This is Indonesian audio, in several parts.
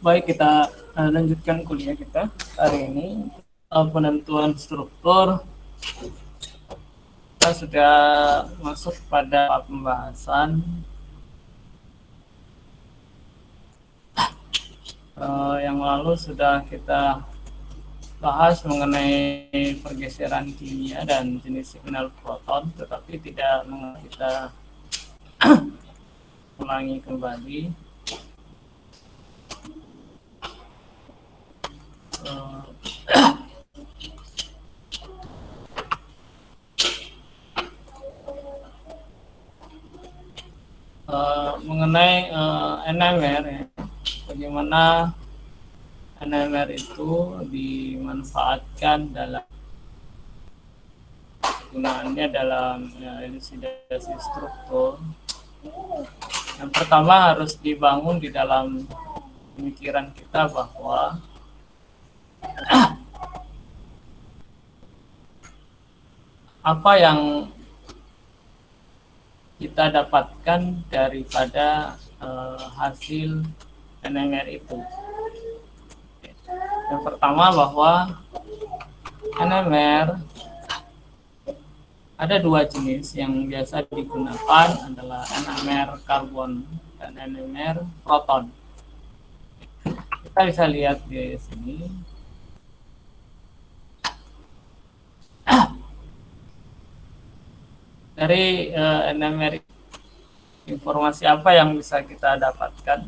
Baik, kita lanjutkan kuliah kita hari ini. Penentuan struktur. Kita sudah masuk pada pembahasan yang lalu sudah kita bahas mengenai pergeseran kimia dan jenis signal proton, tetapi tidak kita ulangi kembali. Mengenai NMR ya, bagaimana NMR itu dimanfaatkan dalam gunaannya dalam elusidasi struktur. Yang pertama harus dibangun di dalam pemikiran kita bahwa apa yang kita dapatkan daripada hasil NMR itu. Yang pertama bahwa NMR ada dua jenis yang biasa digunakan adalah NMR karbon dan NMR proton. Kita bisa lihat di sini. Dari NMR informasi apa yang bisa kita dapatkan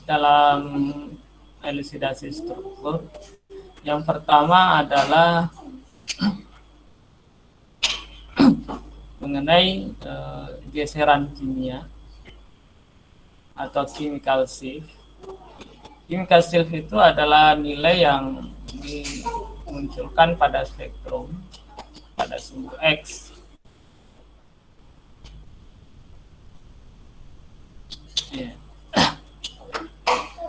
dalam elusidasi struktur? Yang pertama adalah mengenai geseran kimia atau chemical shift. Chemical shift itu adalah nilai yang dimunculkan pada spektrum pada sumbu X. Yeah.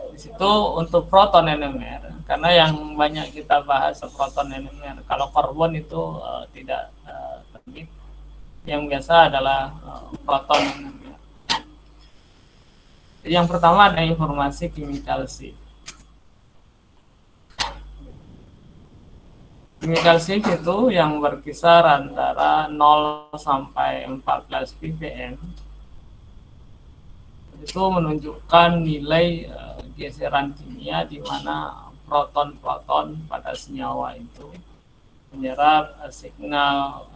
Di situ untuk proton NMR, karena yang banyak kita bahas proton NMR. Kalau karbon itu tidak terbit. Yang biasa adalah proton NMR. Jadi yang pertama ada informasi chemical shift. Chemical shift itu yang berkisar antara 0 sampai 14 ppm. Itu menunjukkan nilai geseran kimia di mana proton-proton pada senyawa itu menyerap signal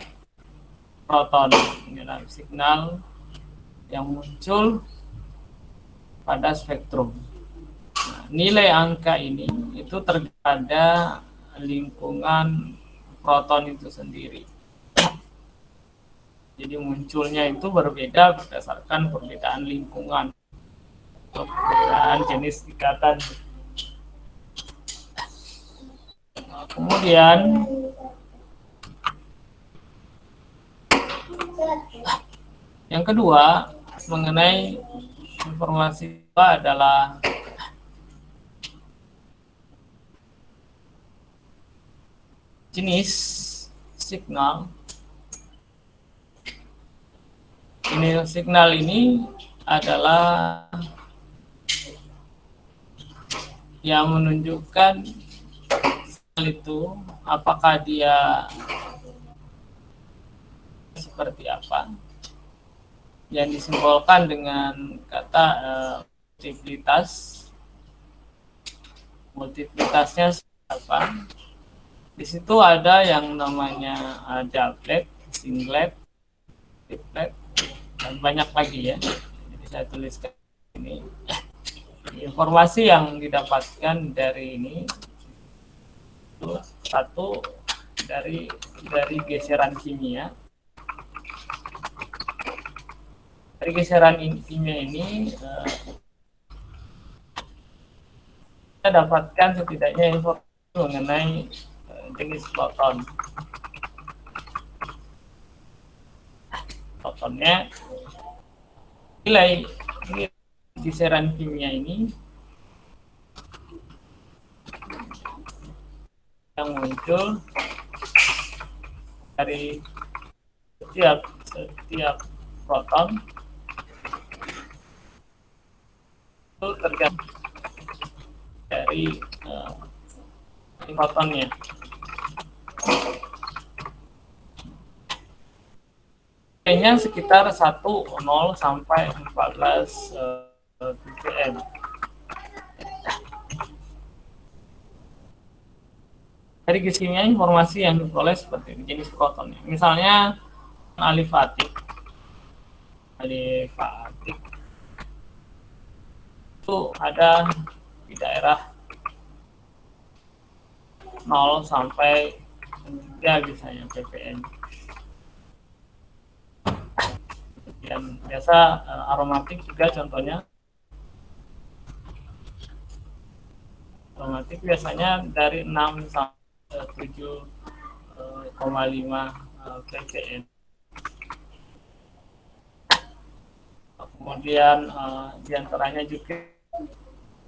proton, menyerap signal yang muncul pada spektrum. Nah, nilai angka ini itu terhadap lingkungan proton itu sendiri. Jadi munculnya itu berbeda berdasarkan perbedaan lingkungan, perbedaan jenis ikatan. Nah, kemudian yang kedua mengenai informasi adalah jenis signal. Ini signal ini adalah yang menunjukkan itu apakah dia seperti apa, yang disimbolkan dengan kata multiplitasnya apa. Di situ ada yang namanya doublet, singlet, triplet, dan banyak lagi ya. Jadi saya tuliskan ini. Informasi yang didapatkan dari ini itu satu dari geseran kimia. Dari geseran kimia ini kita dapatkan setidaknya informasi mengenai jenis proton. Protonnya nilai geseran kimia ini yang muncul dari setiap proton tergantung dari protonnya. Kayaknya sekitar 10 sampai 14 ppm. Dari kimia informasi yang diperoleh seperti jenis protonnya. Misalnya alifatik itu ada di daerah 0 sampai 3 biasanya ppm. Dan biasa aromatik juga contohnya. Aromatik biasanya dari 6 sampai 7,5 ppm. Kemudian diantaranya juga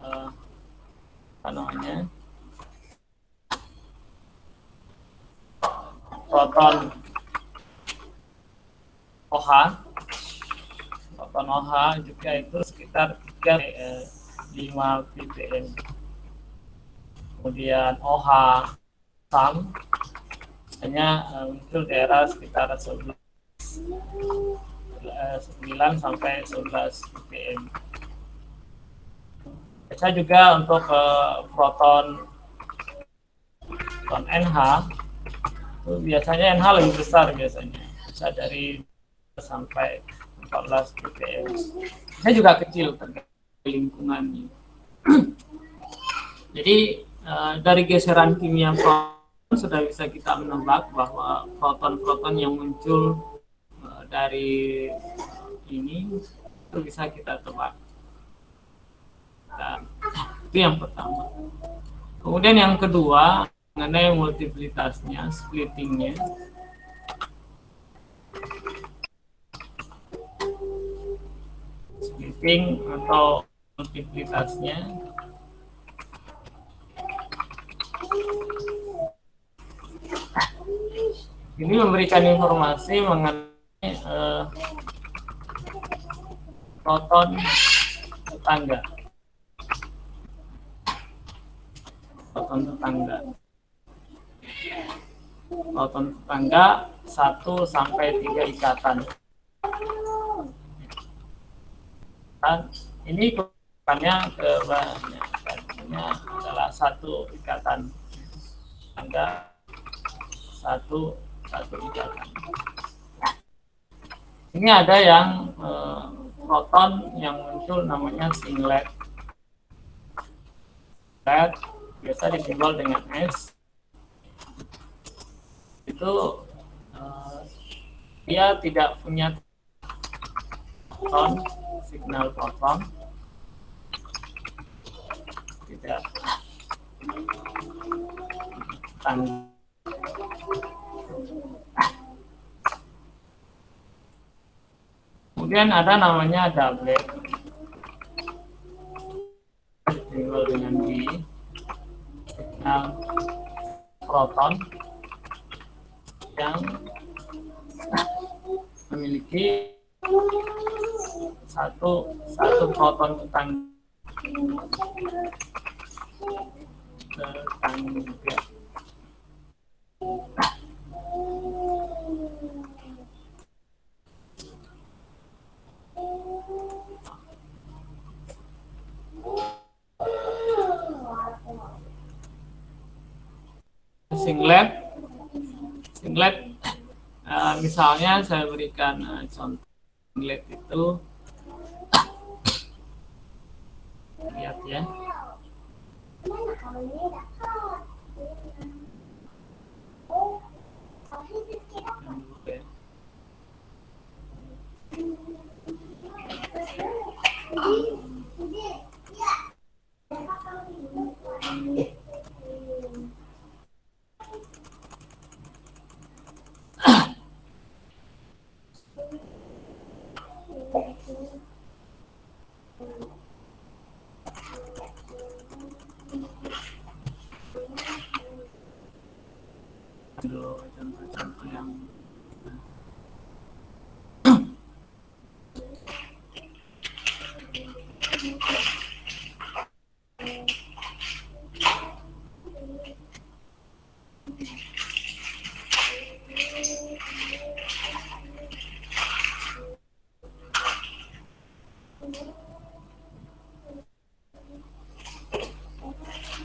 apa namanya, proton OH. Proton OH juga itu sekitar 3,5 ppm. Kemudian OH SAM hanya muncul daerah sekitar 9 sampai 11 ppm. Biasa juga untuk proton NH itu biasanya NH lebih besar, biasanya bisa dari sampai 14 ppm. Saya juga kecil tergantung lingkungannya. Jadi dari geseran kimia proton sudah bisa kita menebak bahwa proton-proton yang muncul dari ini itu bisa kita tebak. Dan itu yang pertama. Kemudian yang kedua mengenai multiplitasnya, splittingnya. Splitting atau multiplitasnya ini memberikan informasi mengenai proton tetangga. Proton tetangga. Proton tetangga 1 sampai 3 ikatan. Dan ini kebanyakannya adalah 1 ikatan tetangga, satu ikatan. Ini ada yang proton yang muncul namanya singlet. Biasa disimbol dengan S. Itu dia tidak punya proton, signal proton, tidak kemudian ada namanya doublet, simbol dengan B, signal proton yang memiliki satu proton tetangga. Singlet misalnya saya berikan contoh. Singlet itu lihat ya,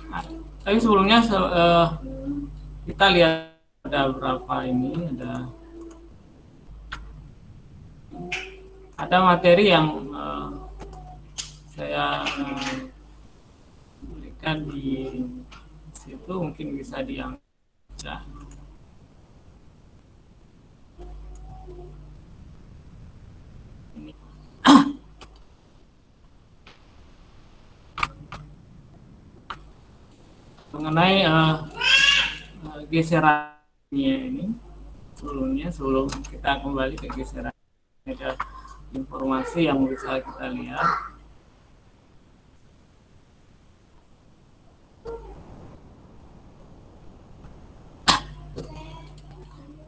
Nah, tapi sebelumnya kita lihat ada berapa ini, ada materi yang saya berikan di situ, mungkin bisa diambil. Ini mengenai geserannya ini. Sebelum kita kembali ke geseran, ada informasi yang bisa kita lihat.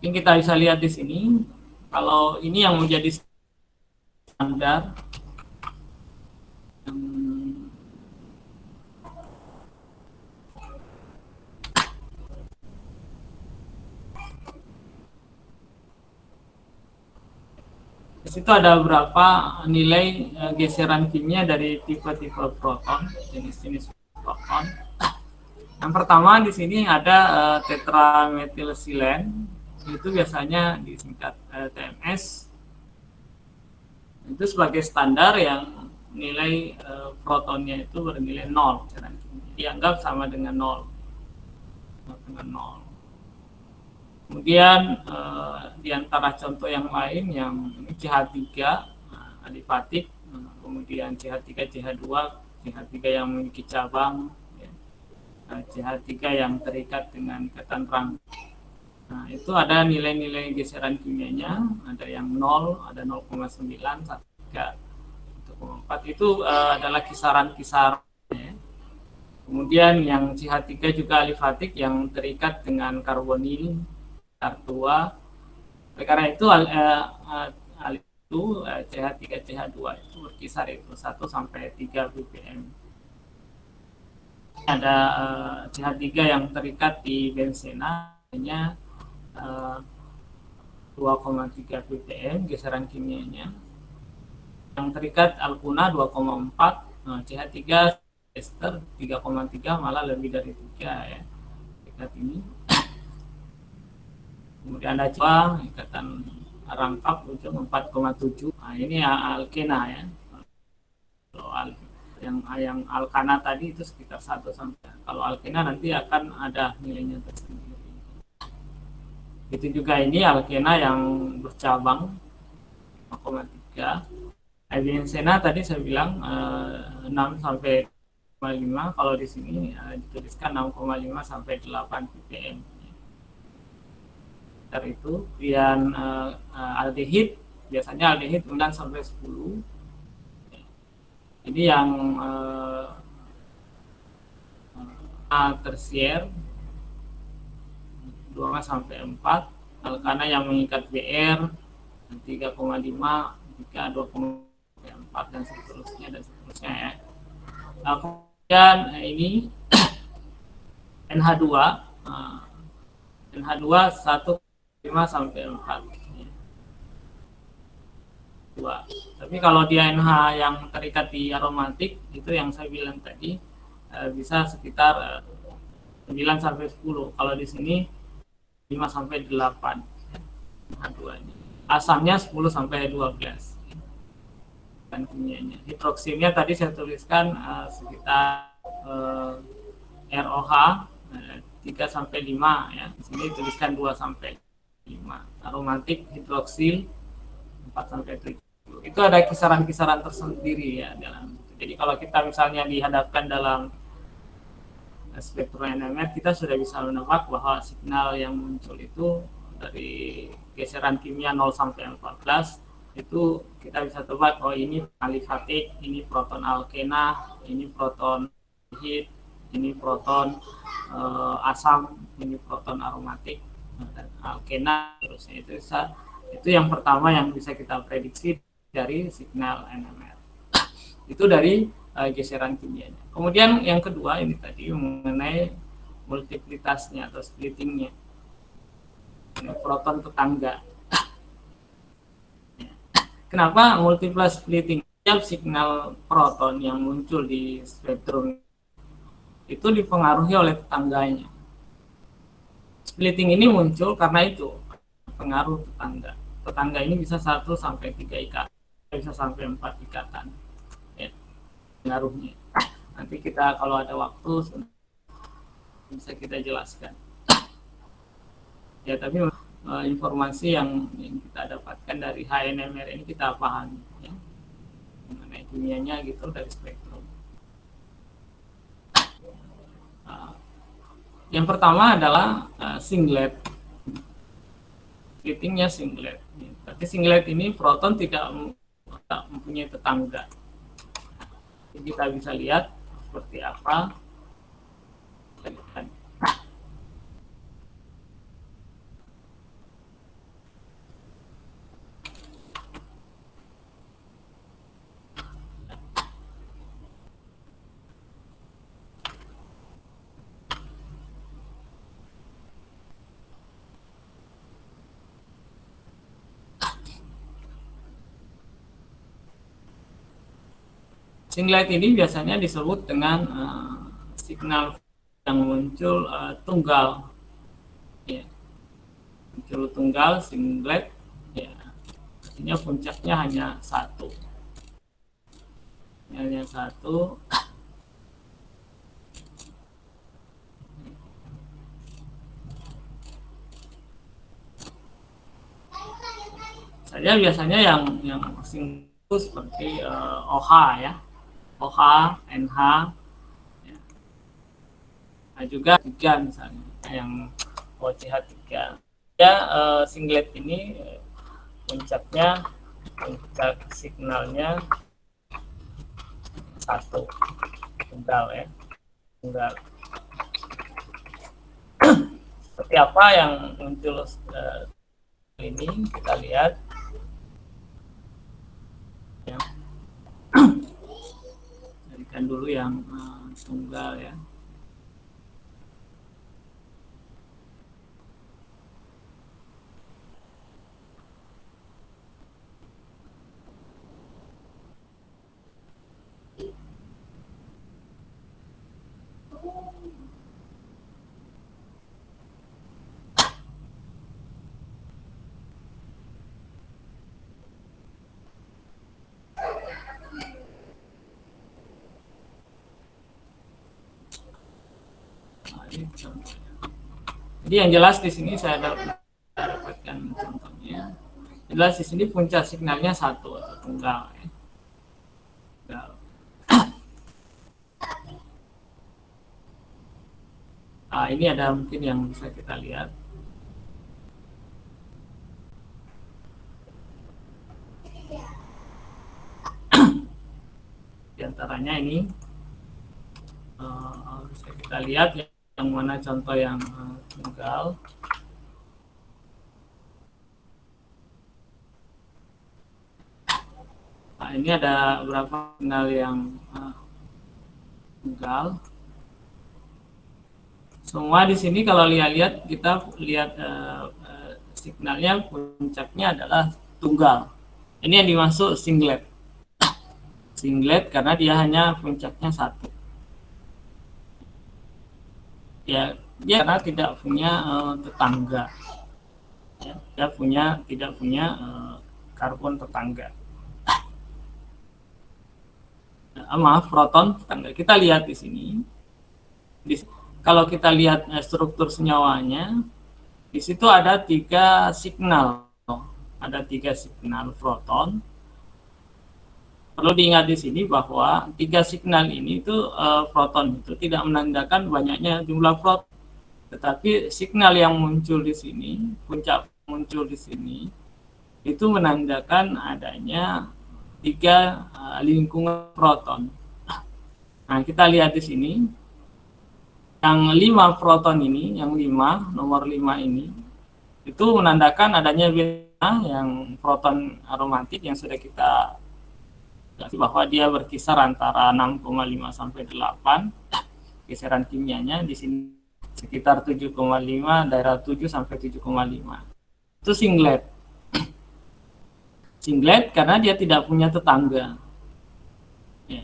Yang kita bisa lihat di sini, kalau ini yang menjadi standar di situ ada beberapa nilai geseran kimia dari tipe-tipe proton, jenis-jenis proton. Yang pertama di sini ada tetrametilsilen, itu biasanya disingkat TMS. Itu sebagai standar yang nilai protonnya itu bernilai 0, dianggap sama dengan 0. Kemudian di antara contoh yang lain yang CH3 alifatik, kemudian CH3 CH2, CH3 yang memiliki cabang, CH3 yang terikat dengan ikatan rangka. Nah, itu ada nilai-nilai geseran kimianya, ada yang 0, ada 0,9, 1,3, 1,4. Itu adalah kisaran-kisaran. Kemudian yang CH3 juga alifatik yang terikat dengan karbonil, R2. Karena itu CH3 CH2 itu berkisar itu 1 sampai 3 ppm. Ada CH3 yang terikat di benzena hanya 2,3 ppm geseran kimianya. Yang terikat alkuna 2,4, CH3 ester 3,3, malah lebih dari 3 ya terikat ini. Kemudian ada coba ikatan rangkap ujung 4,7. Nah, ini alkena ya. Kalau yang alkana tadi itu sekitar 1 sampai. Kalau alkena nanti akan ada nilainya tersendiri. Itu juga ini alkena yang bercabang 5,3. Benzena tadi saya bilang 6 sampai 5. Kalau di sini dituliskan 6,5 sampai 8 ppm. Itu kemudian aldehid, biasanya aldehid 9 sampai 10. Ini yang tersier 2 sampai 4, alkana yang mengikat BR 3,5, jika 2,4 dan seterusnya ya. Kemudian ini NH2 NH2 1,5 sampai 4. Tapi kalau dia NH yang terikat di aromatik, itu yang saya bilang tadi bisa sekitar 9 sampai 10. Kalau di sini 5 sampai 8 NH2 ini. Asamnya 10 sampai 12. Dan kimianya. Hidroksilnya tadi saya tuliskan sekitar ROH 3 sampai 5 ya. Di sini tuliskan 2 sampai 5. Aromatik hidroksil 4 sampai 7. Itu ada kisaran-kisaran tersendiri ya dalam. Jadi kalau kita misalnya dihadapkan dalam spektrum NMR, kita sudah bisa menebak bahwa signal yang muncul itu dari geseran kimia 0 sampai 14 itu kita bisa tebak oh ini alifatik, ini proton alkena, ini proton hid, ini proton asam, ini proton aromatik dan alkena terusnya. Itu yang pertama yang bisa kita prediksi dari signal NMR. Itu dari geseran kimianya. Kemudian yang kedua ini tadi mengenai multiplitasnya atau splittingnya. Ini proton tetangga. Kenapa multiply splitting? setiap signal proton yang muncul di spektrum itu dipengaruhi oleh tetangganya. Splitting ini muncul karena itu pengaruh tetangga. Tetangga ini bisa 1 sampai 3 ikatan, bisa sampai 4 ikatan. Ya, pengaruhnya. Nanti kita kalau ada waktu bisa kita jelaskan. Ya, tapi informasi yang kita dapatkan dari HNMR ini kita pahami, ya, mengenai kimianya gitu dari spektrum. Yang pertama adalah singlet. Splittingnya singlet. Tapi singlet ini proton tidak mempunyai tetangga. Jadi kita bisa lihat seperti apa. Singlet ini biasanya disebut dengan signal yang muncul tunggal, ya. Muncul tunggal singlet, ya. Artinya puncaknya hanya satu, hanya satu. Saja biasanya yang singlet itu seperti OH, ya. OH, NH, ya. Nah, juga 3 misalnya, yang OCH3. Ya, singlet ini puncak signalnya satu, tunggal, ya, tunggal. Seperti apa yang muncul ini kita lihat, ya. Jadikan dulu yang tunggal, ya. Jadi yang jelas di sini saya dapatkan contohnya. Jelas di sini puncak signalnya satu atau tunggal, ya. Tunggal. Nah, ini ada mungkin yang bisa kita lihat. Di antaranya ini bisa kita lihat yang mana contoh yang tunggal. Nah, ini ada beberapa signal yang tunggal. Semua di sini kalau lihat kita lihat signalnya puncaknya adalah tunggal. Ini yang dimaksud singlet. Singlet karena dia hanya puncaknya satu. Ya, dia karena tidak punya tetangga. Ya, dia tidak punya karbon tetangga. Maaf, proton tetangga. Kita lihat di sini. Kalau kita lihat struktur senyawanya, di situ ada 3 signal. Ada 3 signal proton. Perlu diingat di sini bahwa 3 signal ini itu proton itu tidak menandakan banyaknya jumlah proton, tetapi signal yang muncul di sini, puncak muncul di sini, itu menandakan adanya 3 lingkungan proton. Nah, kita lihat di sini, yang 5 proton ini, yang 5, nomor 5 ini, itu menandakan adanya beta yang proton aromatik yang sudah kita bahwa dia berkisar antara 6,5 sampai 8. Kisaran kimianya di sini sekitar 7,5, daerah 7 sampai 7,5. Itu singlet. Singlet karena dia tidak punya tetangga. Ya,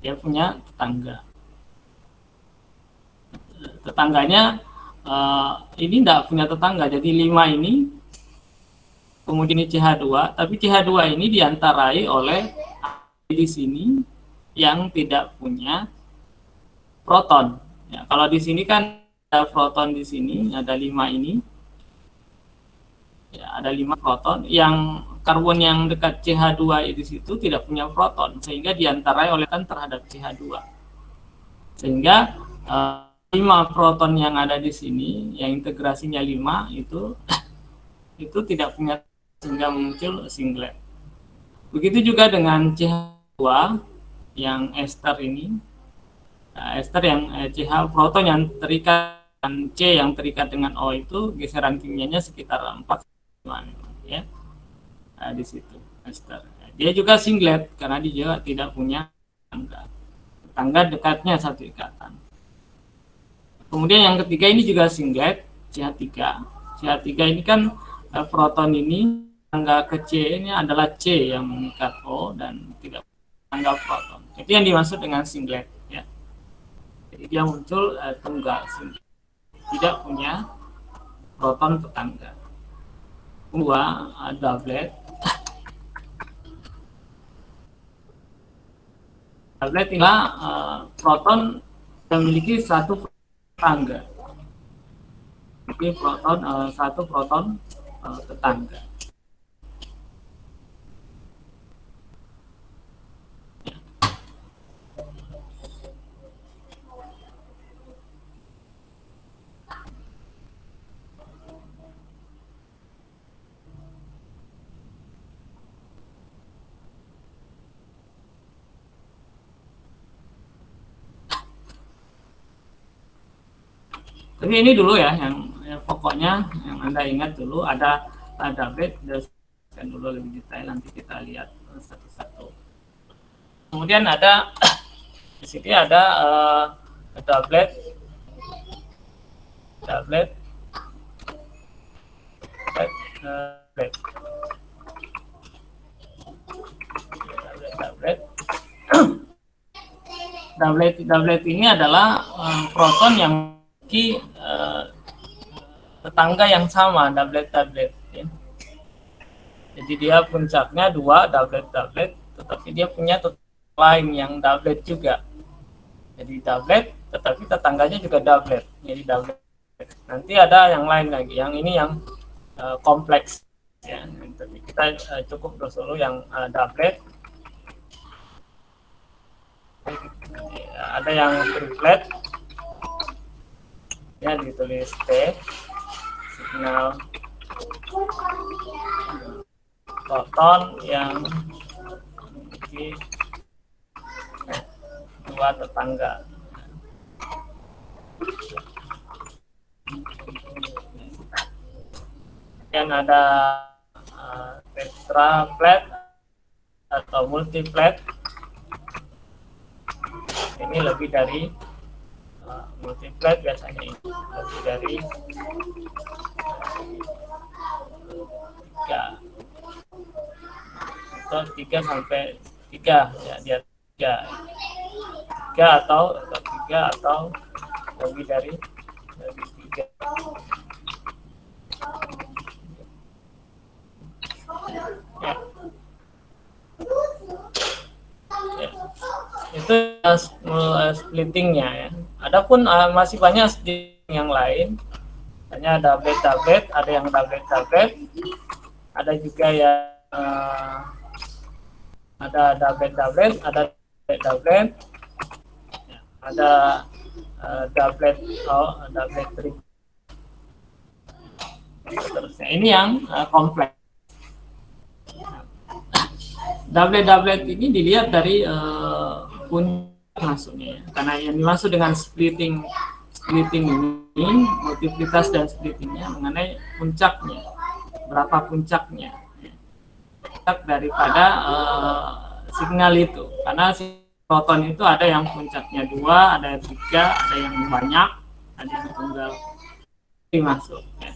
dia punya tetangga. Tetangganya ini tidak punya tetangga. Jadi 5 ini, kemudian ini CH2, tapi CH2 ini diantarai oleh di sini yang tidak punya proton. Ya, kalau di sini kan ada proton di sini, ada 5 ini. Ya, ada 5 proton. Yang karbon yang dekat CH2 di situ tidak punya proton, sehingga diantarai oleh kan terhadap CH2. Sehingga 5 proton yang ada di sini, yang integrasinya 5 itu tidak punya, sehingga muncul singlet. Begitu juga dengan CH2 yang ester ini. Nah, ester yang CH proton yang terikat dengan C yang terikat dengan O itu geseran kimianya sekitar 4 ya. Nah, di situ ester. Dia juga singlet karena dia juga tidak punya tetangga. Tetangga dekatnya satu ikatan. Kemudian yang ketiga ini juga singlet, CH3. CH3 ini kan proton ini tangga ke C ini adalah C yang mengikat O dan tidak tangga proton. Itu yang dimaksud dengan singlet ya. Jadi dia muncul tunggal singlet. Tidak punya proton tetangga. Kedua, doublet. Doublet inilah proton yang memiliki satu tetangga. Jadi proton satu proton tetangga. Tapi ini dulu ya yang pokoknya yang Anda ingat dulu ada doublet, dan dulu lebih detail, nanti kita lihat satu-satu. Kemudian ada di sini ada doublet, doublet, doublet, doublet. Doublet ini adalah proton yang memiliki tetangga yang sama, doublet ya. Jadi dia puncaknya 2 doublet, tetapi dia punya tetangga lain yang doublet juga. Jadi doublet tetapi tetangganya juga doublet. Jadi doublet. Nanti ada yang lain lagi. Yang ini yang kompleks ya. Tapi kita cukup dulu yang doublet. Ada yang triplet. Ya, ditulis T, signal proton yang memiliki 2 tetangga. Kemudian ada tetraplet atau multiplet. Ini lebih dari multiplet, biasanya ini lebih dari 3 atau 3 sampai 3 ya, dia 3 atau 3 atau lebih dari 3. Ya. Ya. Itu splittingnya ya. Adapun masih banyak splitting yang lain. Hanya doublet, ada yang doublet, ada juga yang ada doublet, ada doublet, ada doublet, doublet triple. Seterusnya. Ini yang kompleks. Doublet ini dilihat dari puncak masuknya ya. Karena yang dimaksud dengan splitting ini, multiplitas dan splittingnya mengenai puncaknya, berapa puncaknya, puncak daripada signal itu. Karena proton itu ada yang puncaknya 2, ada yang 3, ada yang banyak, ada yang tunggal masuk ya.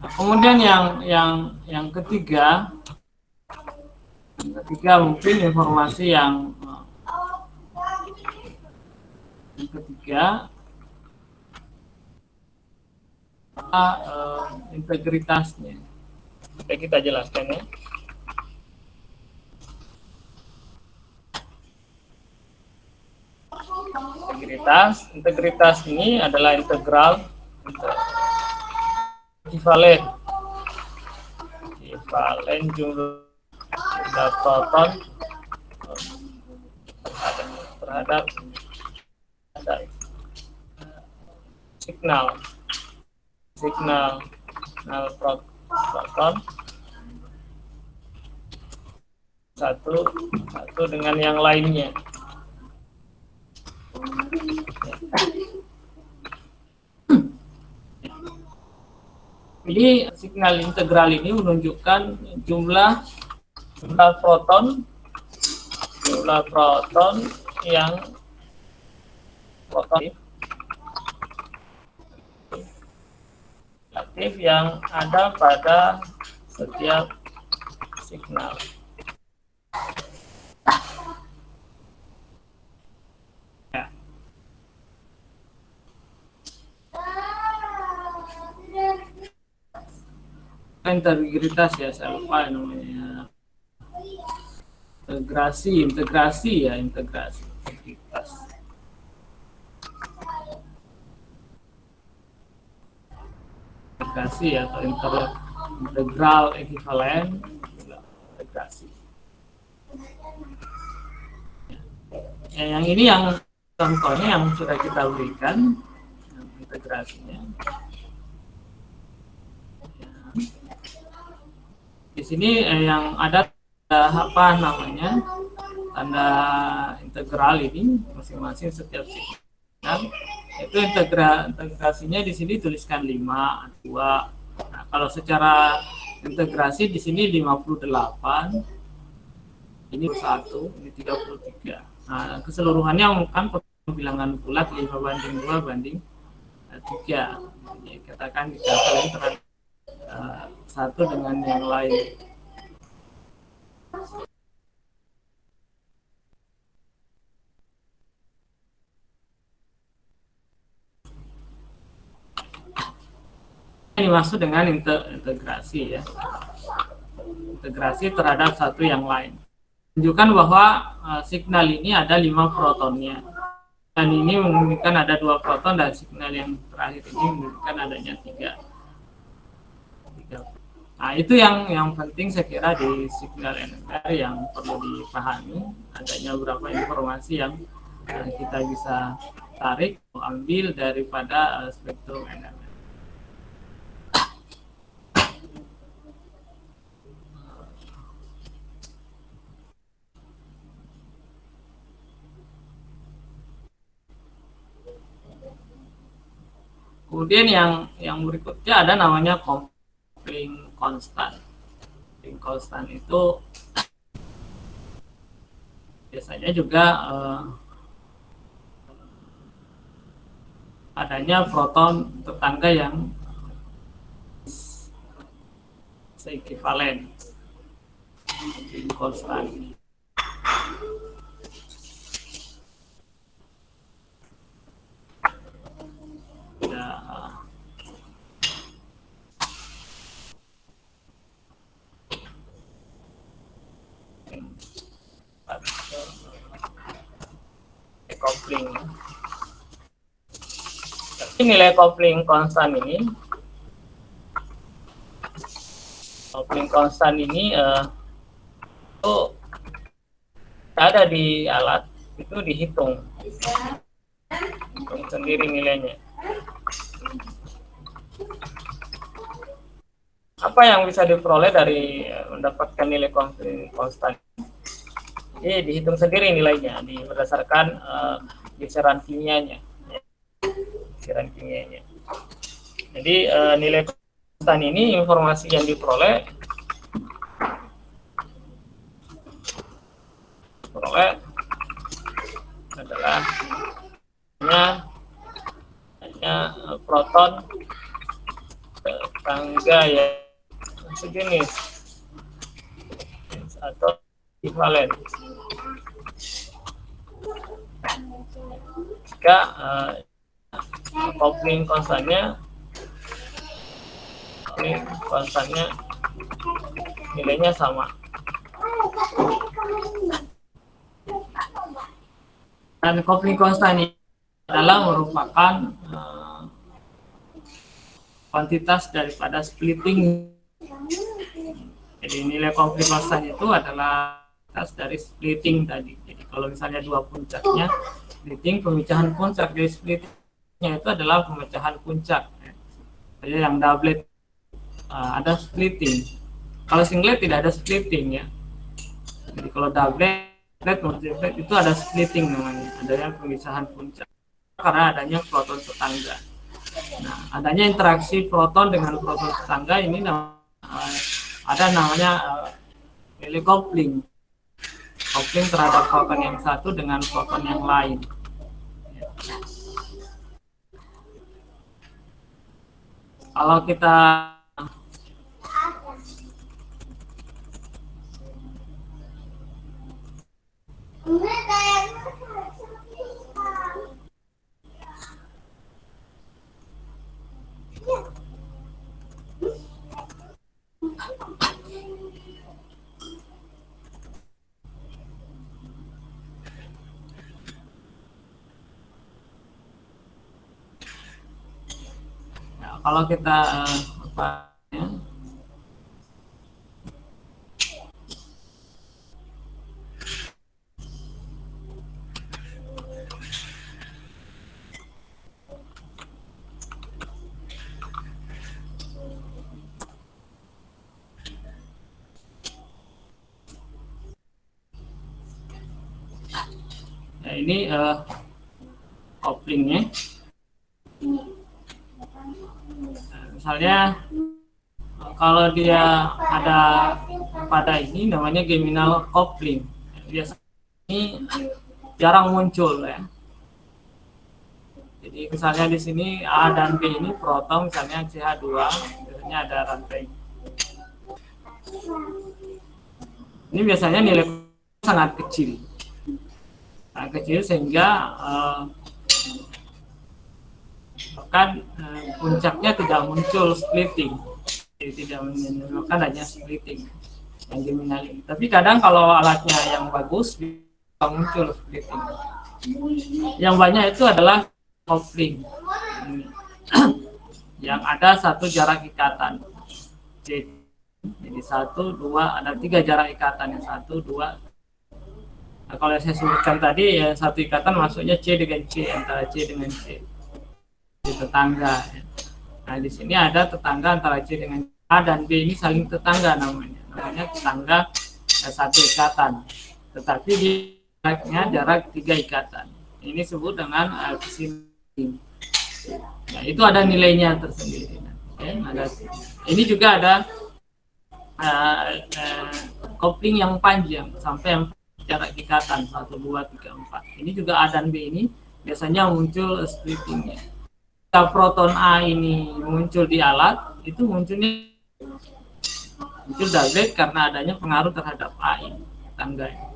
Nah, kemudian yang ketiga mungkin informasi yang ketiga integritasnya. Oke, kita jelaskan ya. Integritas ini adalah integral ekivalen jumlah proton terhadap signal proton satu dengan yang lainnya. Jadi signal integral ini menunjukkan jumlah proton yang aktif yang ada pada setiap signal. Integritas ya, saya lupa namanya. Integrasi ya, integritas. Integrasi atau integral ekivalen integrasi. Ya, yang ini yang contohnya yang sudah kita berikan integrasinya. Di sini yang ada apa namanya tanda integral ini masing-masing setiap signal itu integrasinya di sini tuliskan 5, 2. Nah, kalau secara integrasi di sini 58, ini 1, ini 33. Nah, keseluruhannya kan bilangan bulat 5:2 Jadi katakan dikatakan terhadap satu dengan yang lain. Ini dimaksud dengan integrasi ya. Integrasi terhadap satu yang lain. Menunjukkan bahwa signal ini ada 5 protonnya. Dan ini menunjukkan ada 2 proton dan signal yang terakhir ini menunjukkan adanya 3. Nah, itu yang penting saya kira di signal NMR yang perlu dipahami. Adanya beberapa informasi yang kita bisa tarik, ambil daripada spektrum NMR. Kemudian yang berikutnya ada namanya coupling constant. Coupling constant itu biasanya juga adanya proton tetangga yang seekivalen. Coupling constant. Coupling. Tapi nilai coupling konstan ini itu ada di alat itu dihitung sendiri nilainya. Apa yang bisa diperoleh dari mendapatkan nilai coupling konstan? Jadi dihitung sendiri nilainya berdasarkan geseran kimianya. Jadi nilai konstan ini informasi yang diperoleh adalah hanya proton tangga ya sejenis atau ekuivalen. Jika coupling konstannya nilainya sama. Dan coupling konstan ini adalah merupakan kuantitas daripada splitting. Jadi nilai coupling konstan itu adalah kuantitas dari splitting tadi. Jadi kalau misalnya dua puncaknya splitting, pemecahan puncak dari splittingnya itu adalah pemecahan puncak. Jadi yang doublet ada splitting. Kalau singlet tidak ada splitting ya. Jadi kalau doublet itu ada splitting namanya, adanya pemisahan puncak karena adanya proton tetangga. Nah, adanya interaksi proton dengan proton tetangga ini ada namanya nilai coupling terhadap proton yang satu dengan proton yang lain. Kalau kita kalau kita ini couplingnya. Misalnya kalau dia ada pada ini namanya geminal coupling. Biasanya ini jarang muncul ya. Jadi misalnya di sini A dan B ini proton, misalnya CH2, biasanya ada rantai. Ini biasanya nilai sangat kecil. Sangat kecil sehingga bahkan puncaknya tidak muncul splitting. Jadi tidak menyebabkan adanya splitting yang geminal ini. Tapi kadang kalau alatnya yang bagus bisa muncul splitting. Yang banyak itu adalah coupling yang ada satu jarak ikatan. Jadi 1, 2, ada 3 jarak ikatan, yang 1, 2. Nah, kalau saya sebutkan tadi ya satu ikatan maksudnya C dengan C, antara C dengan C. Di tetangga. Nah, di sini ada tetangga antara C dengan A dan B, ini saling tetangga namanya tetangga satu ikatan. Tetapi di jarak 3 ikatan. Ini disebut dengan kesimpulan. Nah, itu ada nilainya tersendiri. Ini juga ada coupling yang panjang sampai jarak ikatan 1, 2, 3, 4. Ini juga A dan B ini biasanya muncul splittingnya. Jika proton A ini muncul di alat, itu muncul doublet karena adanya pengaruh terhadap A ini, tangga ini.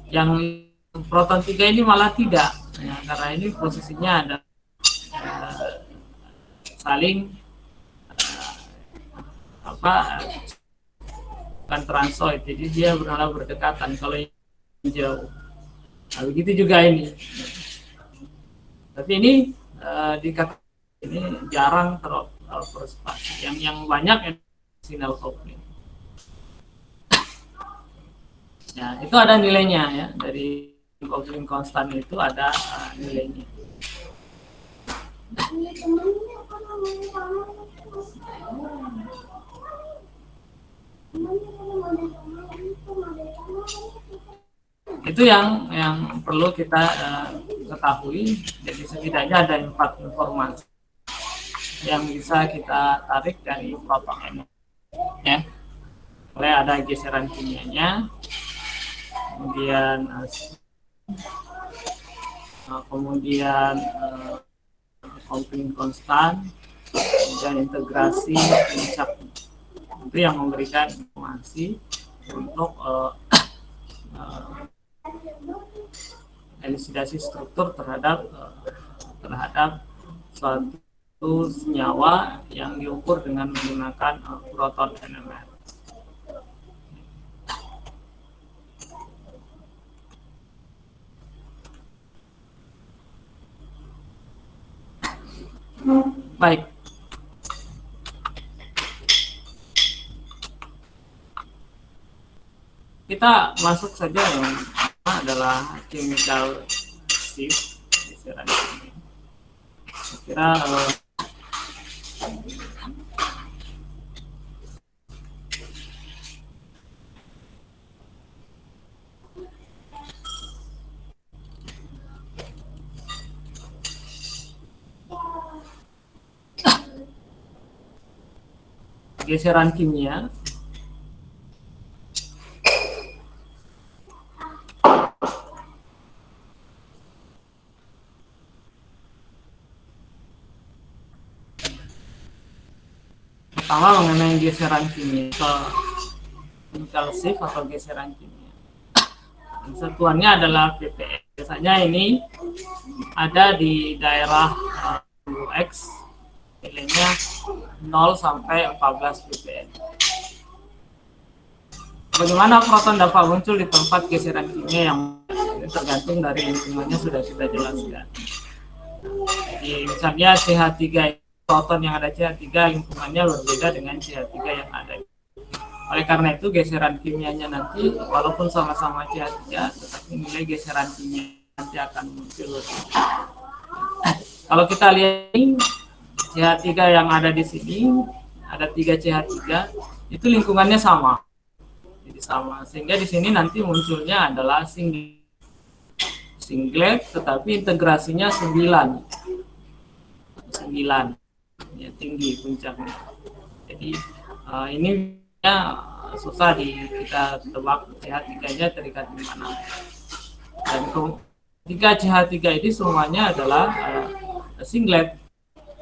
Yang proton 3 ini malah tidak, ya, karena ini posisinya ada saling bukan transoid, jadi dia berhala berdekatan. Kalau ini jauh, nah, begitu juga ini. Tapi ini dikatakan ini jarang terobservasi. Yang banyak signal coupling. Ya, itu ada nilainya ya, dari coupling konstan itu ada nilainya. Itu yang perlu kita ketahui. Jadi setidaknya ada 4 informasi yang bisa kita tarik dari proton ini ya. Mulai ada geseran kimianya, kemudian coupling konstan, dan integrasi puncak. Itu yang memberikan informasi untuk elusidasi struktur terhadap suatu senyawa yang diukur dengan menggunakan proton NMR. Baik. Kita masuk saja yang pertama adalah chemical shift. Saya kira geseran kimia pertama mengenai geseran kimia chemical shift atau geseran kimia. Satuannya adalah ppm. Biasanya ini ada di daerah X, nilainya 0 sampai 14 ppm. Bagaimana proton dapat muncul di tempat geseran kimia yang tergantung dari lingkungannya sudah kita jelaskan. Jadi misalnya CH3, proton yang ada CH3 lingkungannya berbeda dengan CH3 yang ada. Oleh karena itu geseran kimianya nanti walaupun sama-sama CH3 tetapi nilai geseran kimia nanti akan muncul. Kalau kita lihat ini CH3 yang ada di sini ada 3 CH3 itu lingkungannya sama. Jadi sama sehingga di sini nanti munculnya adalah singlet tetapi integrasinya 9 ya, tinggi puncaknya. Jadi ini susah kita tebak CH3-nya terikat di mana. Dan tiga CH3 ini semuanya adalah singlet.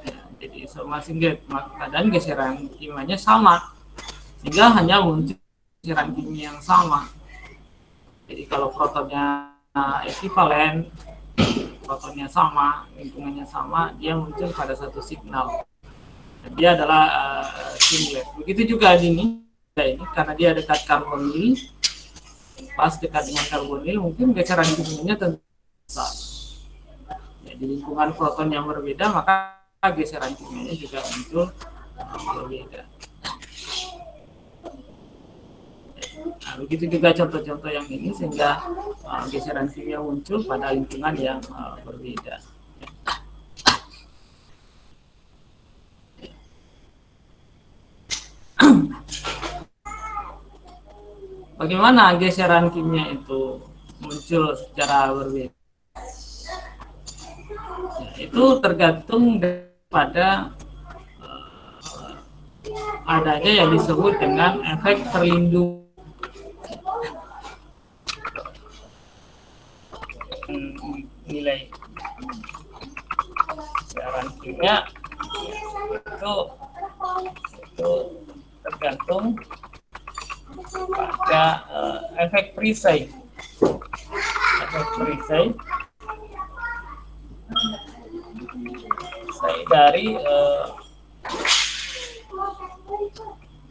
Ya, jadi semua singlet, dan geseran kimianya sama. Sehingga hanya muncul geseran kimia yang sama. Jadi kalau protonnya ekivalen, protonnya sama, lingkungannya sama, dia muncul pada satu signal. Dan dia adalah singlet. Begitu juga ini karena dia dekat karbonil, pas dekat dengan karbonil mungkin geseran kimianya tentu besar. Ya, di lingkungan proton yang berbeda maka geseran kimianya juga muncul berbeda. Nah, begitu juga contoh-contoh yang ini sehingga geseran kimia muncul pada lingkungan yang berbeda. Bagaimana geseran kimia itu muncul secara berbeda? Ya, itu tergantung pada adanya yang disebut dengan efek terlindung. Nilai geseran kimia itu tergantung pada efek perisai. Efek perisai dari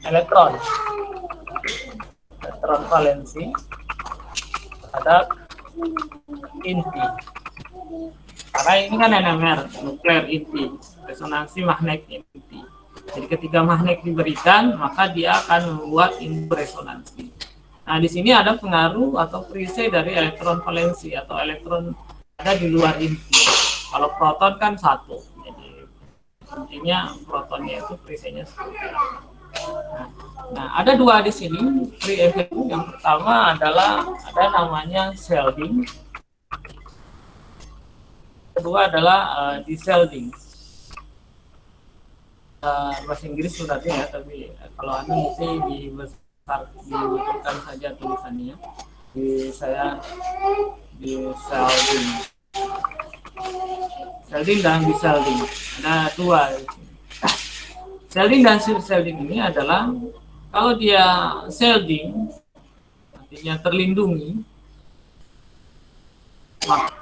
elektron valensi terhadap inti. Karena ini kan NMR, nuklear inti, resonansi magnet inti. Jadi ketika magnet diberikan, maka dia akan membuat resonansi. Nah, di sini ada pengaruh atau perisai dari elektron valensi atau elektron ada di luar inti. Kalau proton kan satu, jadi intinya protonnya itu perisainya seperti apa. Nah, ada dua di sini free effect. Yang pertama adalah ada namanya shielding. Kedua adalah deshielding. Bahasa Inggris suratnya ya, tapi kalau ini sih dibesarkan saja tulisannya. Saya deshielding. Shielding dan deshielding. Ada dua. Shielding dan shielding ini adalah kalau dia shielding, artinya terlindungi, maka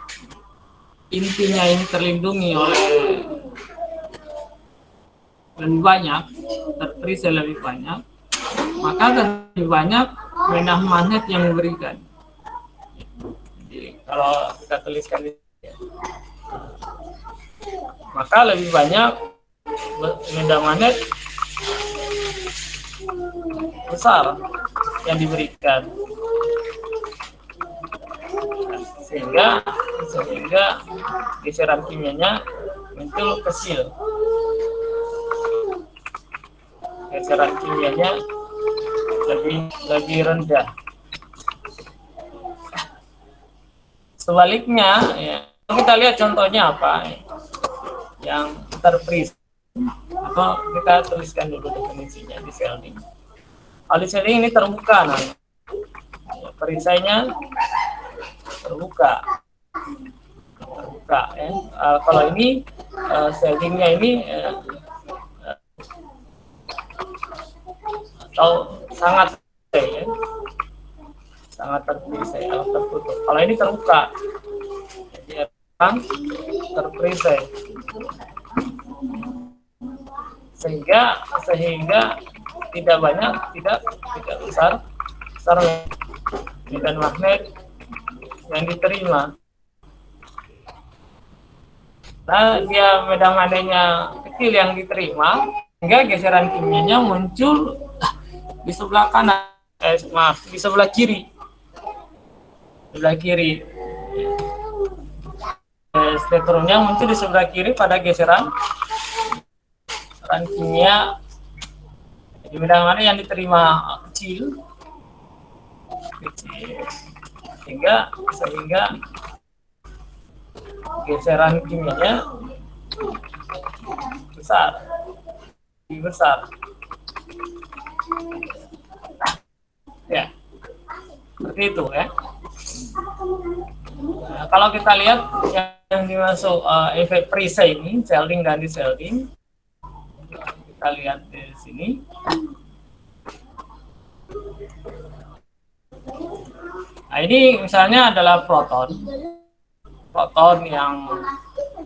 intinya ini terlindungi oleh lebih banyak, terprisai lebih banyak, maka lebih banyak medan magnet yang diberikan. Jadi kalau kita tuliskan ini, maka lebih banyak medan magnet besar yang diberikan, sehingga geseran kimianya muncul kecil, geseran kimianya lebih rendah. Sebaliknya, ya, kita lihat contohnya apa yang terprisai, atau kita tuliskan dulu definisinya di shielding. Kalau di shielding ini terbuka, nah, perisainya terbuka ya. Kalau ini shieldingnya ini atau sangat ya, sangat terprisai atau tertutup. Kalau ini terbuka, jadi terprisai, sehingga tidak banyak, tidak besar medan magnet yang diterima. Nah, dia medan magnetnya kecil yang diterima, sehingga geseran kimianya muncul di sebelah kanan, di sebelah kiri. Spektronnya muncul di sebelah kiri pada geseran kimia. Jadi medan magnet yang diterima kecil, sehingga geseran kimianya lebih besar. Ya, seperti itu ya. Nah, kalau kita lihat yang dimasuk efek Prisai ini, shielding dan di-shielding, kita lihat di sini. Nah, ini misalnya adalah proton yang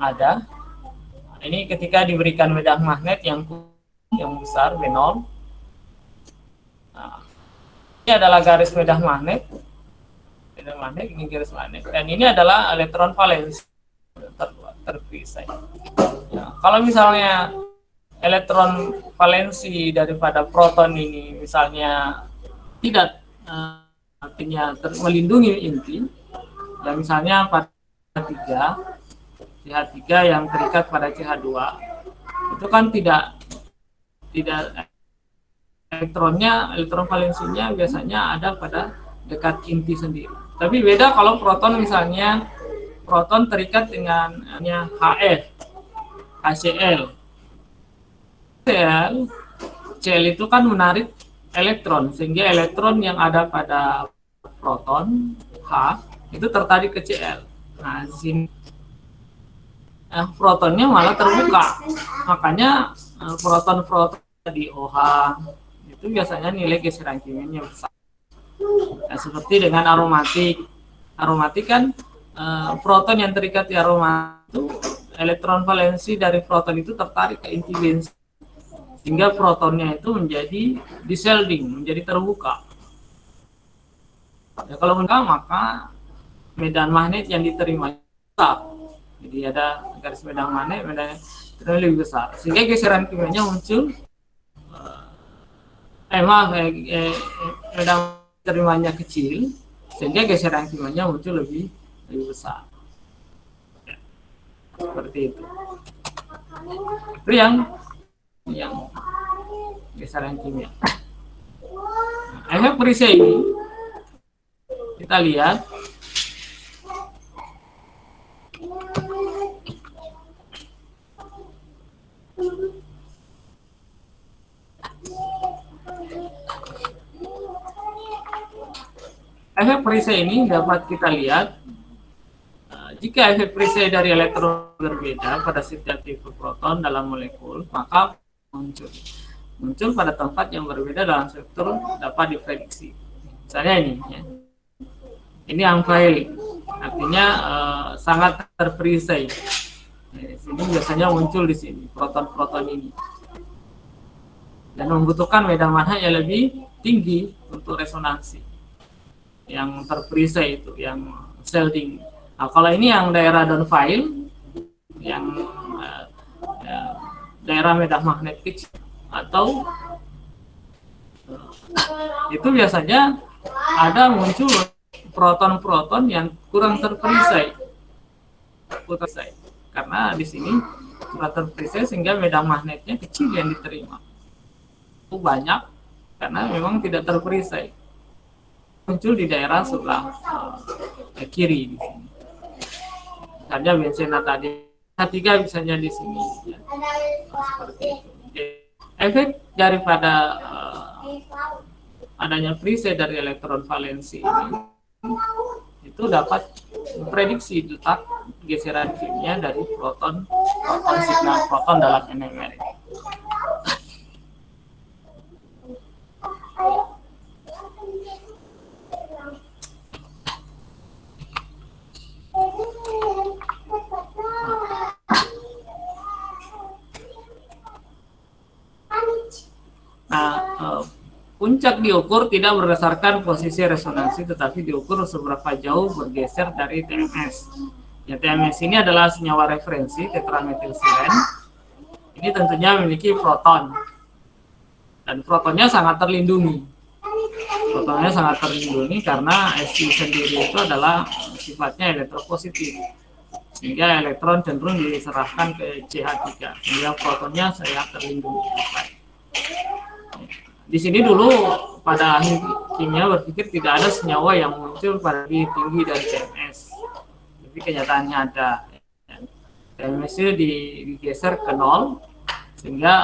ada. Ini ketika diberikan medan magnet yang besar, B0. Nah, ini adalah garis medan magnet, ini garis magnet, dan ini adalah elektron valensi terpisah. Ya, kalau misalnya elektron valensi daripada proton ini misalnya tidak artinya melindungi inti, ya misalnya pada CH3 yang terikat pada CH2, itu kan tidak elektron valensinya biasanya ada pada dekat inti sendiri. Tapi beda kalau proton, misalnya proton terikat dengan HF, HCl. Cl itu kan menarik elektron, sehingga elektron yang ada pada proton H itu tertarik ke Cl. Nah, sini protonnya malah terbuka. Makanya proton di OH itu biasanya nilai geseran kimianya besar. Nah, seperti dengan aromatik kan proton yang terikat di aroma itu, elektron valensi dari proton itu tertarik ke inti bensin, sehingga protonnya itu menjadi di-shielding, menjadi terbuka. Ya, kalau enggak, maka medan magnet yang diterima besar. Jadi ada garis medan magnet lebih besar, sehingga geseran kimianya muncul medan terimanya kecil, sehingga geseran kimianya muncul lebih besar. Ya, seperti itu. Itu yang geseran kimia. Nah, efek Prisai ini kita lihat efek Prisai ini dapat kita lihat jika efek Prisai dari elektron berbeda pada setiap tipe proton dalam molekul, maka muncul muncul pada tempat yang berbeda dalam struktur dapat diprediksi. Misalnya ini ya. Ini unfailing, artinya sangat terperisai. Di sini biasanya muncul di sini proton-proton ini, dan membutuhkan medan magnet yang lebih tinggi untuk resonansi. Yang terperisai itu, yang sel tinggi. Nah, kalau ini yang daerah downfield, yang daerah medan magnet kecil, atau itu biasanya ada muncul proton-proton yang kurang terperisai, karena di sini kurang terperisai sehingga medan magnetnya kecil yang diterima. Itu banyak karena memang tidak terperisai. Muncul di daerah sebelah kiri di sini. Misalnya benzena tadi, H3 misalnya di sini. Ya. Seperti itu. Efek daripada adanya perisai dari elektron valensi ini itu dapat memprediksi letak geseran kimia dari proton signal proton dalam NMR. Nah, puncak diukur tidak berdasarkan posisi resonansi, tetapi diukur seberapa jauh bergeser dari TMS. Ya, TMS ini adalah senyawa referensi tetrametilsilen. Ini tentunya memiliki proton, dan protonnya sangat terlindungi. Protonnya sangat terlindungi karena SU sendiri itu adalah sifatnya elektropositif, sehingga elektron cenderung diserahkan ke CH3, sehingga protonnya sangat terlindungi. Di sini dulu pada ahli kimia berpikir tidak ada senyawa yang muncul pada tinggi dari TMS, tapi kenyataannya ada. TMS itu digeser ke 0, sehingga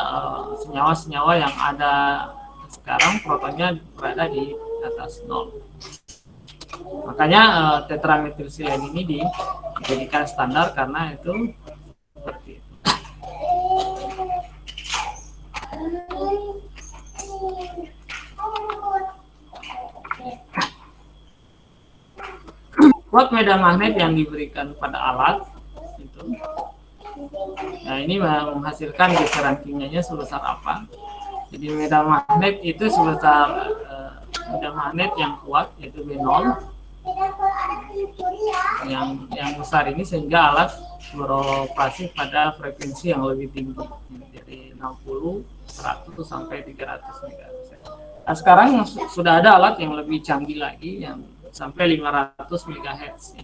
senyawa-senyawa yang ada sekarang protonnya berada di atas 0. Makanya tetrametilsilen ini dijadikan standar karena itu seperti itu. Kuat medan magnet yang diberikan pada alat itu, nah ini menghasilkan geseran kimianya sebesar apa. Jadi medan magnet itu sebesar medan magnet yang kuat, yaitu B0 yang besar ini, sehingga alat beroperasi pada frekuensi yang lebih tinggi, dari 60, 100 sampai 300 MHz. Nah, sekarang sudah ada alat yang lebih canggih lagi yang sampai 500 MHz.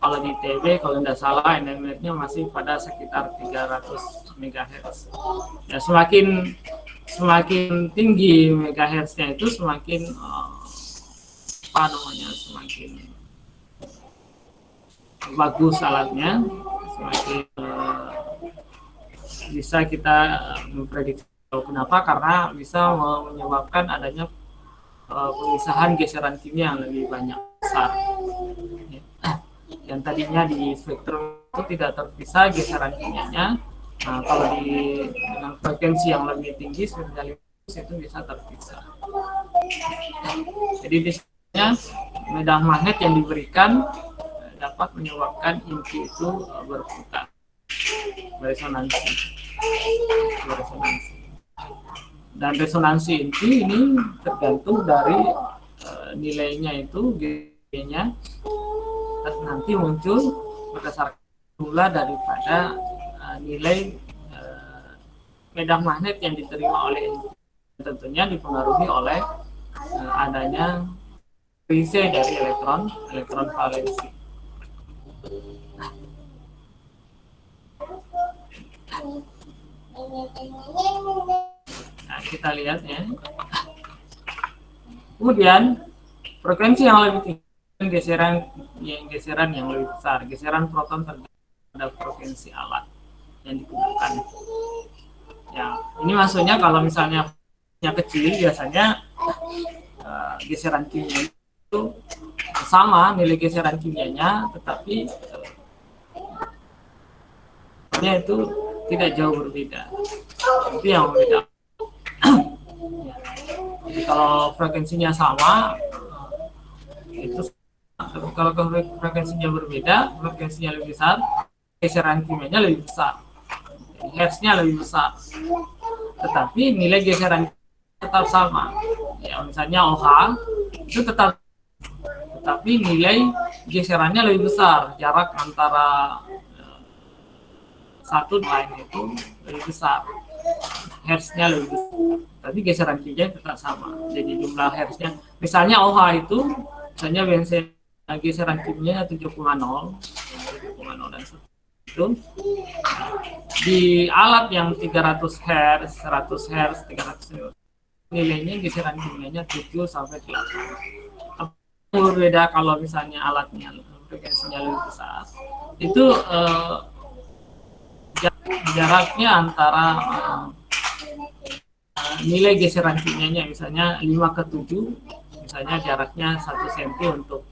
Kalau di TB, kalau tidak salah, NMR-nya masih pada sekitar 300 MHz. Ya, semakin tinggi MHz-nya itu semakin semakin bagus alatnya, semakin bisa kita memprediksi. Kenapa? Karena bisa menyebabkan adanya pemisahan geseran kimia yang lebih banyak, besar. Yang tadinya di spektrum itu tidak terpisah geseran kimianya. Nah, kalau dengan frekuensi yang lebih tinggi, seperti itu bisa terpisah. Jadi di sini medan magnet yang diberikan dapat menyebabkan inti itu berputar, beresonansi. Dan resonansi inti ini tergantung dari nilainya itu, G-nya nanti muncul berdasarkan jumlah daripada nilai medan magnet yang diterima oleh inti. Tentunya dipengaruhi oleh adanya perisai dari elektron valensi. Nah, kita lihat ya. Kemudian frekuensi yang lebih tinggi, geseran yang lebih besar, geseran proton terhadap frekuensi alat yang digunakan. Ya, ini maksudnya kalau misalnya yang kecil, biasanya geseran kimia itu sama nilai geseran kimianya, tetapi itu tidak jauh berbeda. Itu yang berbeda. Jadi kalau frekuensinya sama, itu kalau frekuensinya berbeda, frekuensinya lebih besar, geseran kimianya lebih besar, hertznya lebih besar. Tetapi nilai geseran tetap sama. Ya, misalnya OH itu tetap, tetapi nilai geserannya lebih besar, jarak antara satu dan lain itu lebih besar, hertznya lebih besar, tapi geseran kimianya tetap sama. Jadi jumlah hertznya, misalnya OH itu, misalnya bensin geseran kimianya 7,0 dan itu di alat yang 300 Hz, 100 Hz, 300 Hz, nilainya geseran kimianya 7 sampai 8. Berbeda kalau misalnya alatnya frekuensinya lebih besar, itu jaraknya antara nilai geseran kimianya, misalnya 5 ke 7, misalnya jaraknya 1 cm untuk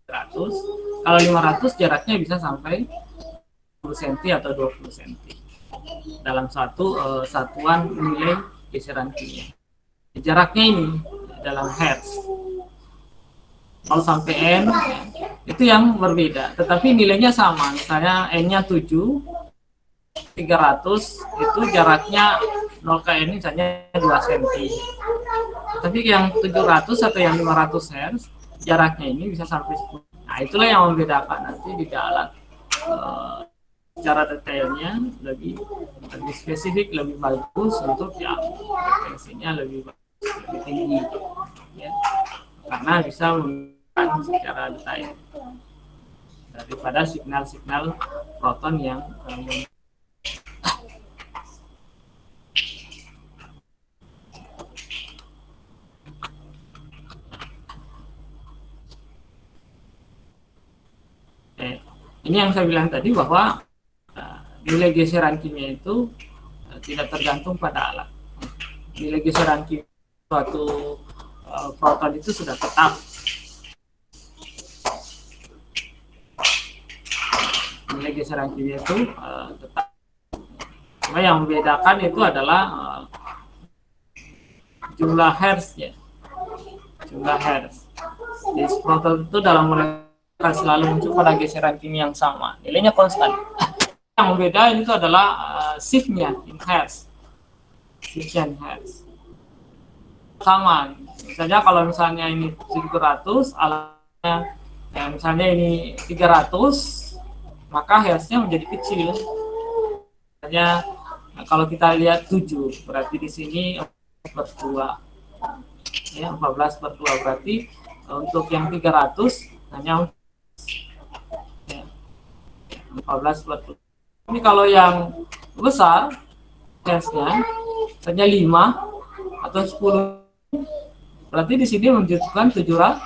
100, kalau 500 jaraknya bisa sampai 10 cm atau 20 cm dalam satu satuan nilai geseran kimia. Jaraknya ini dalam hertz. Kalau sampai N itu yang berbeda, tetapi nilainya sama. Misalnya N-nya 7, 300 itu jaraknya 0 ke N misalnya 2 cm. Tapi yang 700 atau yang 500 Hz jaraknya ini bisa sampai 10. Nah, itulah yang membedakan nanti di alat secara detailnya lebih spesifik, lebih bagus untuk yang frekuensinya lebih tinggi, ya. Karena bisa menggunakan secara detail daripada signal-signal proton yang ini yang saya bilang tadi, bahwa nilai geseran kimia itu tidak tergantung pada alat. Nilai geseran kimia suatu proton itu sudah tetap. Nilai geseran kimia itu tetap. Cuma yang membedakan itu adalah jumlah hertznya. Jumlah hertz. Jadi proton itu dalam akan selalu muncul pada geseran kimia yang sama. Nilainya konstan. Yang berbeda itu adalah shift-nya in hertz. Shift-nya in hertz. Sama. Misalnya kalau misalnya ini 700, alatnya ya misalnya ini 300, maka hertznya menjadi kecil. Misalnya kalau kita lihat 7, berarti di sini 14/2. Ya, 14/2 berarti untuk yang 300 hanya 14/2. Ini kalau yang besar hertznya hanya 5 atau 10, berarti di sini menunjukkan 700.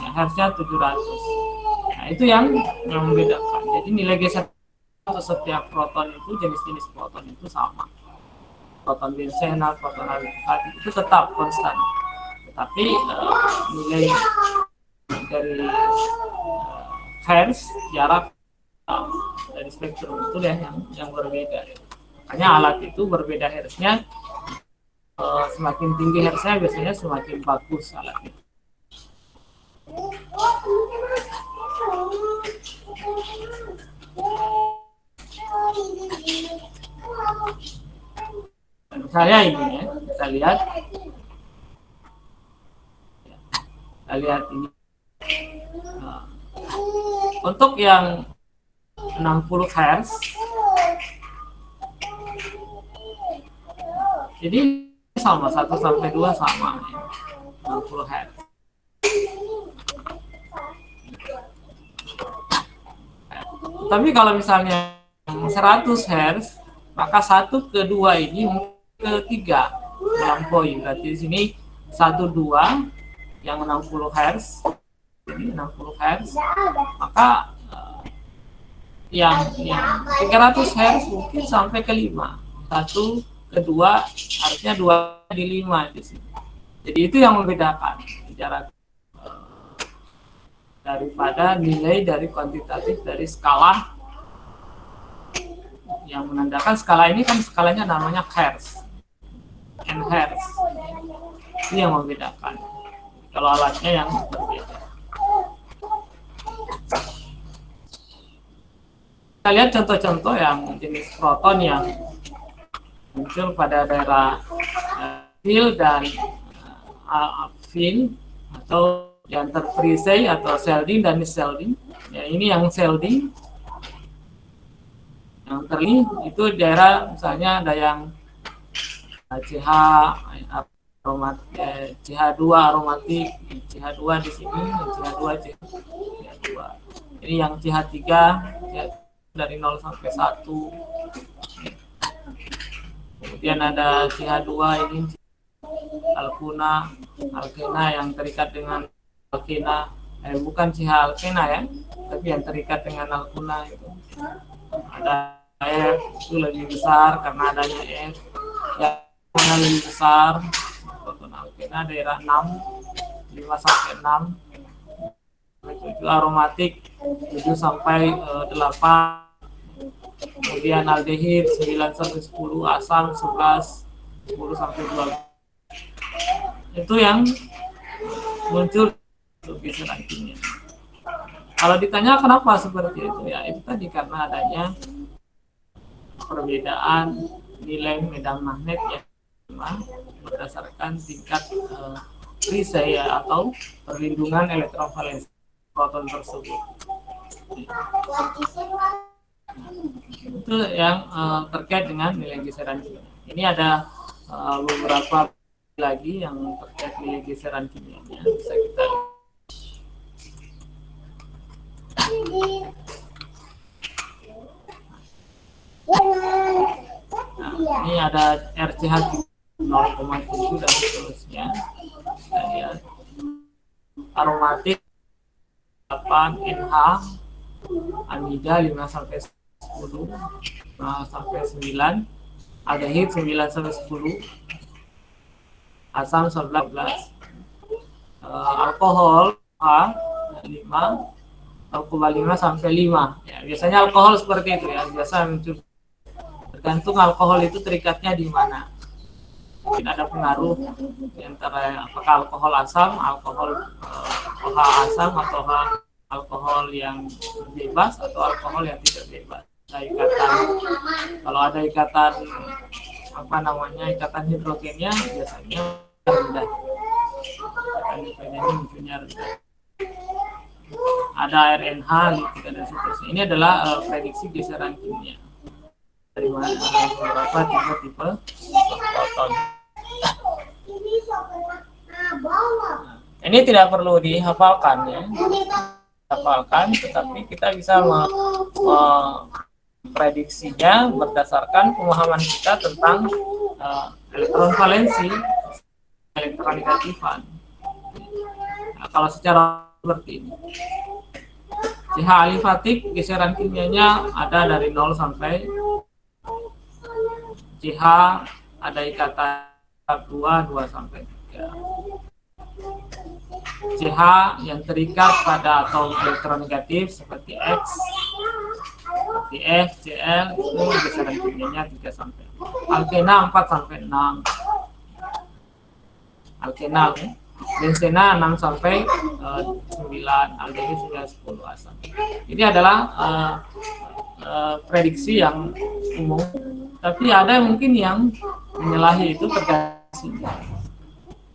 Ya, hertznya 700. Nah, itu yang membedakan. Jadi nilai geser untuk setiap proton itu, jenis-jenis proton itu sama. Proton bensenal, proton aldehyde itu tetap konstan. Tetapi nilai dari hertz, jarak dari spektrum itu ya yang berbeda. Makanya alat itu berbeda hertznya, semakin tinggi hertznya biasanya semakin bagus alat itu. Misalnya ini ya, kita lihat ini. Untuk yang 60 Hz, jadi sama 1 sampai 2 sama ya, 60 Hz. Tapi kalau misalnya 100 Hz, maka 1 ke 2 ini ke 3 melampaui. Berarti di sini 1 2 yang 60 Hz, ini 60 Hz, maka yang 300 Hz mungkin sampai ke 5. 1 ke 2 harusnya 2 di 5 di sini. Jadi itu yang membedakan jarak daripada nilai dari kuantitatif dari skala yang menandakan skala ini kan skalanya namanya Hertz, Hertz. Itu yang membedakan. Kalau alatnya yang berbeda. Kita lihat contoh-contoh yang jenis proton yang muncul pada daerah field dan field atau yang terperisai atau Selding dan Selding. Ya, ini yang Selding. Yang terlihat itu daerah misalnya ada yang CH CH2 aromatik, CH2 di sini, CH2, CH2. Ini yang CH3 dari 0 sampai 1. Kemudian ada CH2 ini alkena yang terikat dengan alkena, bukan CH alkena ya, tapi yang terikat dengan alkena itu. Ada F itu lebih besar karena adanya F yang mana lebih besar. Proton alkena daerah 6, 5 sampai 6. 7 aromatik 7 sampai 8. Kemudian aldehid 9 sampai 10, asam 11, 10 sampai 12. Itu yang muncul untuk geseran kimia. Kalau ditanya kenapa seperti itu, ya itu tadi karena adanya perbedaan nilai medan magnet yang berdasarkan tingkat perisai atau perlindungan elektron valensi proton tersebut. Itu yang terkait dengan nilai geseran kimia. Ini ada beberapa lagi yang terkait nilai geseran kimianya, bisa kita lihat. Nah, ini ada RCH 0,7 dan seterusnya. Kita lihat aromatik 8 NH, amida 5 sampai 10, 5 sampai 9, aldehid 9 sampai 10, asam 11, alkohol A 5, 0,5 sampai 5. Ya, biasanya alkohol seperti itu ya, biasa muncul. Tergantung alkohol itu terikatnya di mana. Mungkin ada pengaruh antara apakah alkohol asam, alkohol OH asam atau alkohol yang bebas atau alkohol yang tidak bebas. Ada ikatan, kalau ada ikatan ikatan hidrogennya biasanya rendah. Ikatan hidrogennya munculnya rendah. Ada RNH, lipid dan seterusnya. Ini adalah prediksi geseran kimia dari beberapa tipe proton. Ini tidak perlu dihafalkan ya, tetapi kita bisa memprediksinya berdasarkan pemahaman kita tentang elektron valensi, elektron negatifan. Nah, kalau secara seperti ini, CH alifatik geseran kimianya ada dari 0 sampai CH ada ikatan 2 sampai 3. CH yang terikat pada atom elektronegatif seperti X, seperti F, Cl itu geseran kimianya 3 sampai 4. Alkena 4 sampai 6. Alkena ya. Benzena 6 sampai 9, aldehid 9 10 asam. Ini adalah prediksi yang umum, tapi ada mungkin yang menyalahi itu tergantung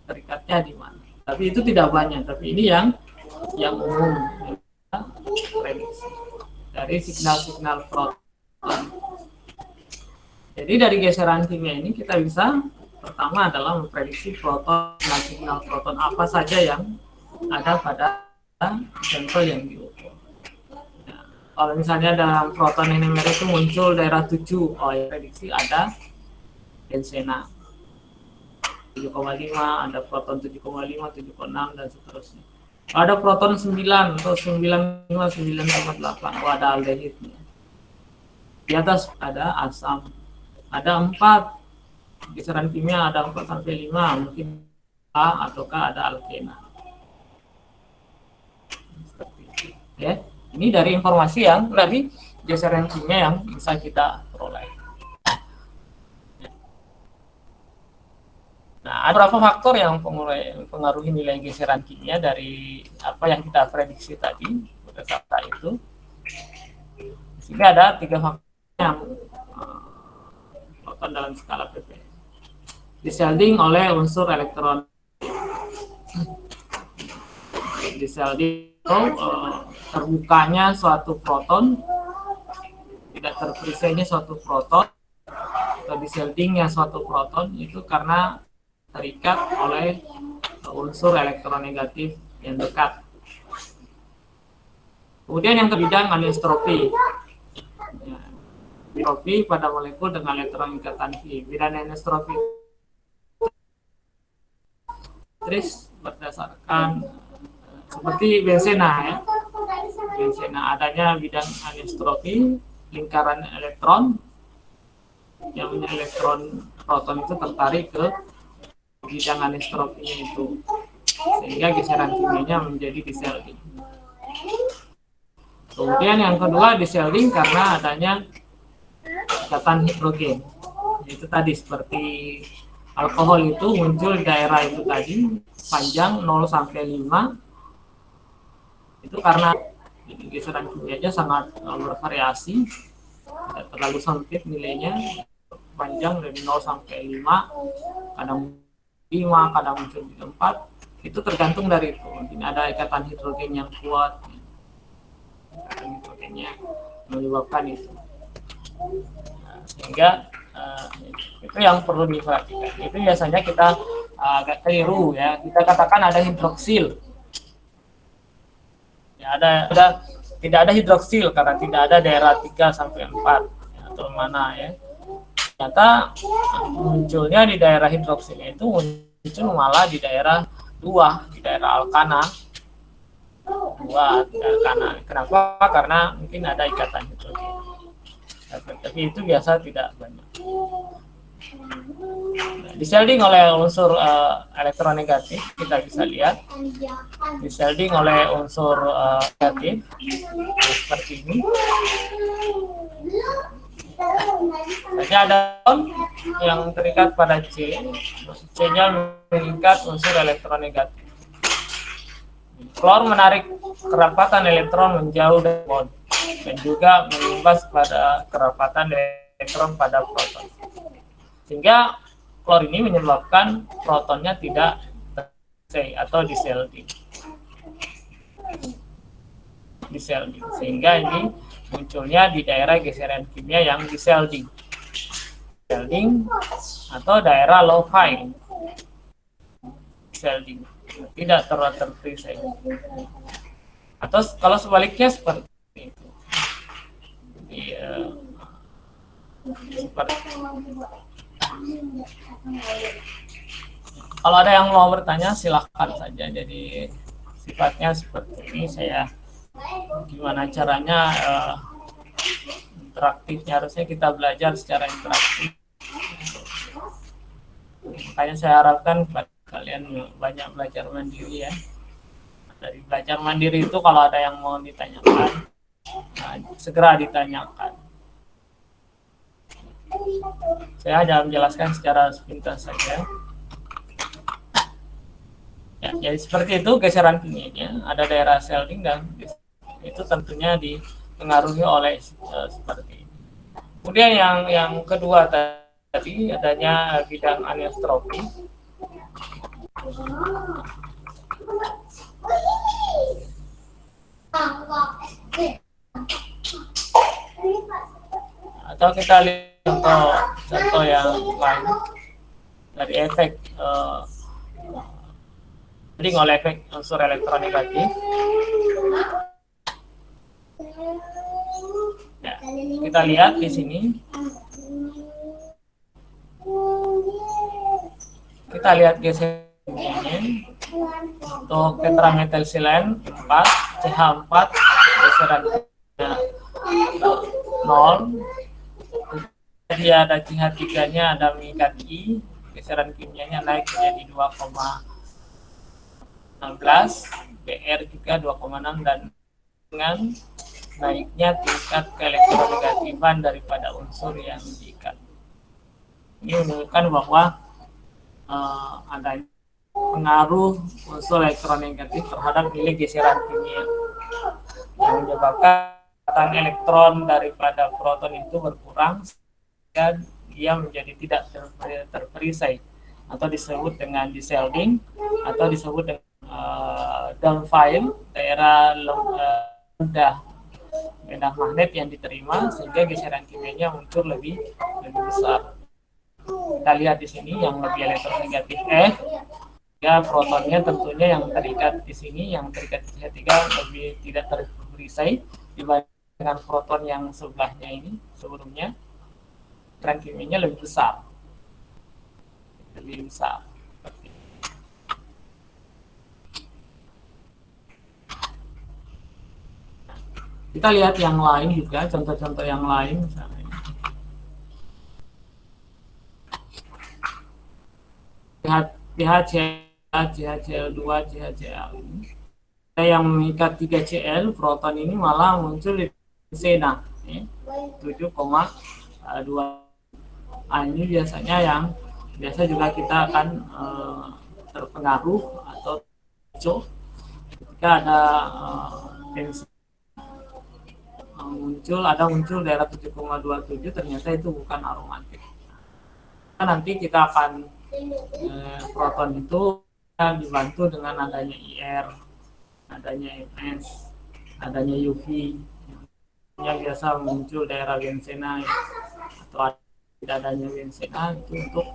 terikatnya di mana. Tapi itu tidak banyak, tapi ini yang umum prediksi dari signal-signal proton. Jadi dari geseran kimia ini kita bisa pertama adalah memprediksi proton dan signal proton apa saja yang ada pada sampel yang diukur. Nah, kalau misalnya dalam proton NMR itu muncul daerah 7, ya prediksi ada benzena 7,5, ada proton 7,5, 7,6 dan seterusnya. Ada proton 9 atau 95, 9,8, ada aldehidnya. Di atas ada asam, ada 4. Geseran kimia ada 4 sampai 5, mungkin A ataukah ada alkena. Seperti itu. Ya, ini dari informasi yang dari geseran kimia yang bisa kita diperoleh. Nah, ada beberapa faktor yang mempengaruhi nilai geseran kimia dari apa yang kita prediksi tadi pada saat itu. Sehingga ada 3 faktor yang proton dalam skala ppm. Dishielding oleh unsur elektron. Dishielding itu terbukanya suatu proton, tidak terperisainya suatu proton, atau dishieldingnya suatu proton itu karena terikat oleh unsur elektronegatif yang dekat. Kemudian yang ketiga anisotropy. Anisotropy pada molekul dengan elektron ikatan Fi. Bidang anisotropy berdasarkan seperti benzena ya. Benzena adanya bidang anisotropy, lingkaran elektron yang punya elektron proton itu tertarik ke bidang anisotropinya itu, sehingga geseran kimianya menjadi dishielding. Kemudian yang kedua dishielding karena adanya ikatan hidrogen. Itu tadi seperti alkohol itu muncul di daerah itu tadi panjang 0 sampai 5 itu karena geseran kimianya sangat bervariasi, tidak terlalu sempit nilainya, panjang dari 0 sampai 5, kadang 5, kadang muncul di 4, itu tergantung dari itu. Mungkin ada ikatan hidrogen yang kuat, ikatan hidrogennya menyebabkan itu. Nah, sehingga itu yang perlu diperhatikan. Itu biasanya kita agak keliru ya. Kita katakan ada hidroksil. Ya, tidak ada hidroksil karena tidak ada daerah 3 sampai 4 ya, atau mana ya. Ternyata munculnya di daerah hidroksilnya itu muncul malah di daerah 2, di daerah alkana. 2 di alkana. Kenapa? Karena mungkin ada ikatan hidrogen. Tapi itu biasa tidak banyak. Nah, dishielding oleh unsur elektronegatif kita bisa lihat. Dishielding oleh unsur negatif seperti ini. Saja ada yang terikat pada C, C-nya mengikat unsur elektronegatif. Klor menarik kerapatan elektron menjauh dari bond dan juga mengimbas pada kerapatan elektron pada proton. Sehingga klor ini menyebabkan protonnya tidak terpisah atau dishielding. Sehingga ini munculnya di daerah geseran kimia yang dishielding atau daerah low field dishielding, tidak terpisah. Atau kalau sebaliknya seperti itu. Kalau ada yang mau bertanya silahkan saja. Jadi sifatnya seperti ini, saya gimana caranya interaktifnya, harusnya kita belajar secara interaktif. Makanya saya harapkan kalian banyak belajar mandiri ya. Dari belajar mandiri itu kalau ada yang mau ditanyakan, segera ditanyakan. Saya hanya menjelaskan secara sepintas saja. Ya, jadi seperti itu geseran kimianya, ada daerah shielding dan itu tentunya dipengaruhi oleh seperti ini. Kemudian yang kedua tadi adanya bidang anisotropy. Atau kita lihat contoh yang lain dari efek oleh efek unsur elektronegatif. Ya, kita lihat di sini. Kita lihat geseran untuk tetrametylsilen 4, CH4 geseran 0. Dia ada CH3-nya ada mengikat I, geseran kimianya naik menjadi 2,16, BR juga 2,6 dan dengan naiknya tingkat keelektronegativan daripada unsur yang diikat. Ini menunjukkan bahwa adanya pengaruh unsur elektronegatif terhadap nilai geseran kimia yang menyebabkan elektron daripada proton itu berkurang sehingga dia menjadi tidak terperisai atau disebut dengan deselving atau disebut dengan downfile, daerah rendah magnet yang diterima sehingga geseran kimianya muncul lebih besar. Kita lihat di sini yang lebih elektronegatif F, ya protonnya tentunya yang terikat di sini, yang terikat di CH3 lebih tidak terperisai dibanding dengan proton yang sebelahnya ini sebelumnya, geseran kimianya lebih besar. Kita lihat yang lain juga, contoh-contoh yang lain misalnya. CHCl2, CHCl ini. Yang mengikat 3Cl, proton ini malah muncul di benzena, 7,2. Ini biasanya yang biasa juga kita akan terpengaruh atau ketika ada muncul daerah 7,27, ternyata itu bukan aromatik. Nanti kita akan proton itu dibantu dengan adanya IR, adanya MS, adanya UV yang biasa muncul daerah benzena atau tidak adanya benzena itu untuk.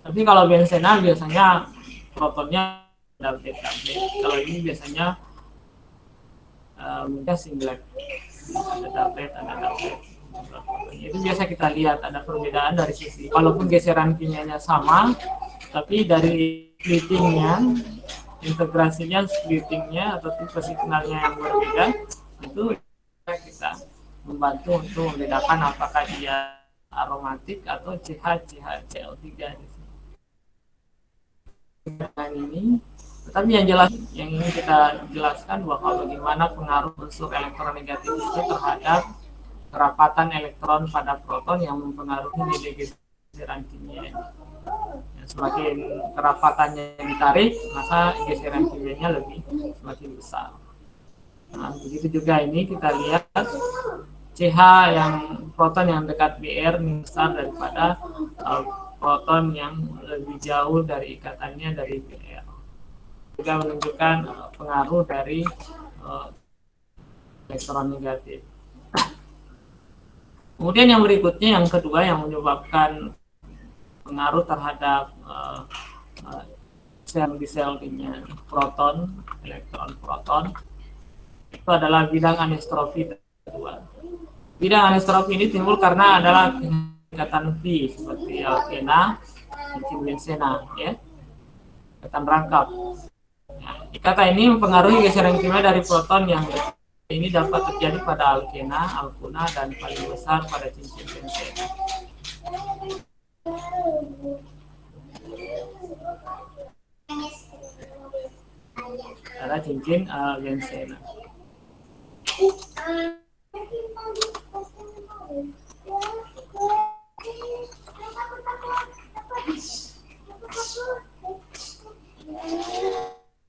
Tapi kalau benzena biasanya protonnya double. Kalau ini biasanya mudah singlet, ada doublet. Itu biasa kita lihat ada perbedaan dari sisi, walaupun geseran kimianya sama, tapi dari splittingnya, integrasinya, splittingnya atau tipe signalnya yang berbeda, itu kita membantu untuk membedakan apakah dia aromatik atau CHCl3 di sini. Ini, tetapi yang jelas yang ingin kita jelaskan bahwa bagaimana pengaruh unsur elektronegatif itu terhadap kerapatan elektron pada proton yang mempengaruhi nilai geseran kimia. Semakin kerapatannya ditarik, maka geseran kimianya semakin besar. Nah, begitu juga ini kita lihat CH yang proton yang dekat Br besar daripada proton yang lebih jauh dari ikatannya dari Br. Juga menunjukkan pengaruh dari elektron negatif. Kemudian yang berikutnya, yang kedua yang menyebabkan pengaruh terhadap sel di selnya proton, elektron proton, itu adalah bidang anistrofi kedua. Bidang anistrofi ini timbul karena adalah ikatan V seperti alkena, benzena, ya, ikatan rangkap. Nah, ikatan ini mempengaruhi geseran kimia dari proton yang ini dapat terjadi pada alkena, alkuna, dan paling besar pada cincin benzena. Ada cincin benzena.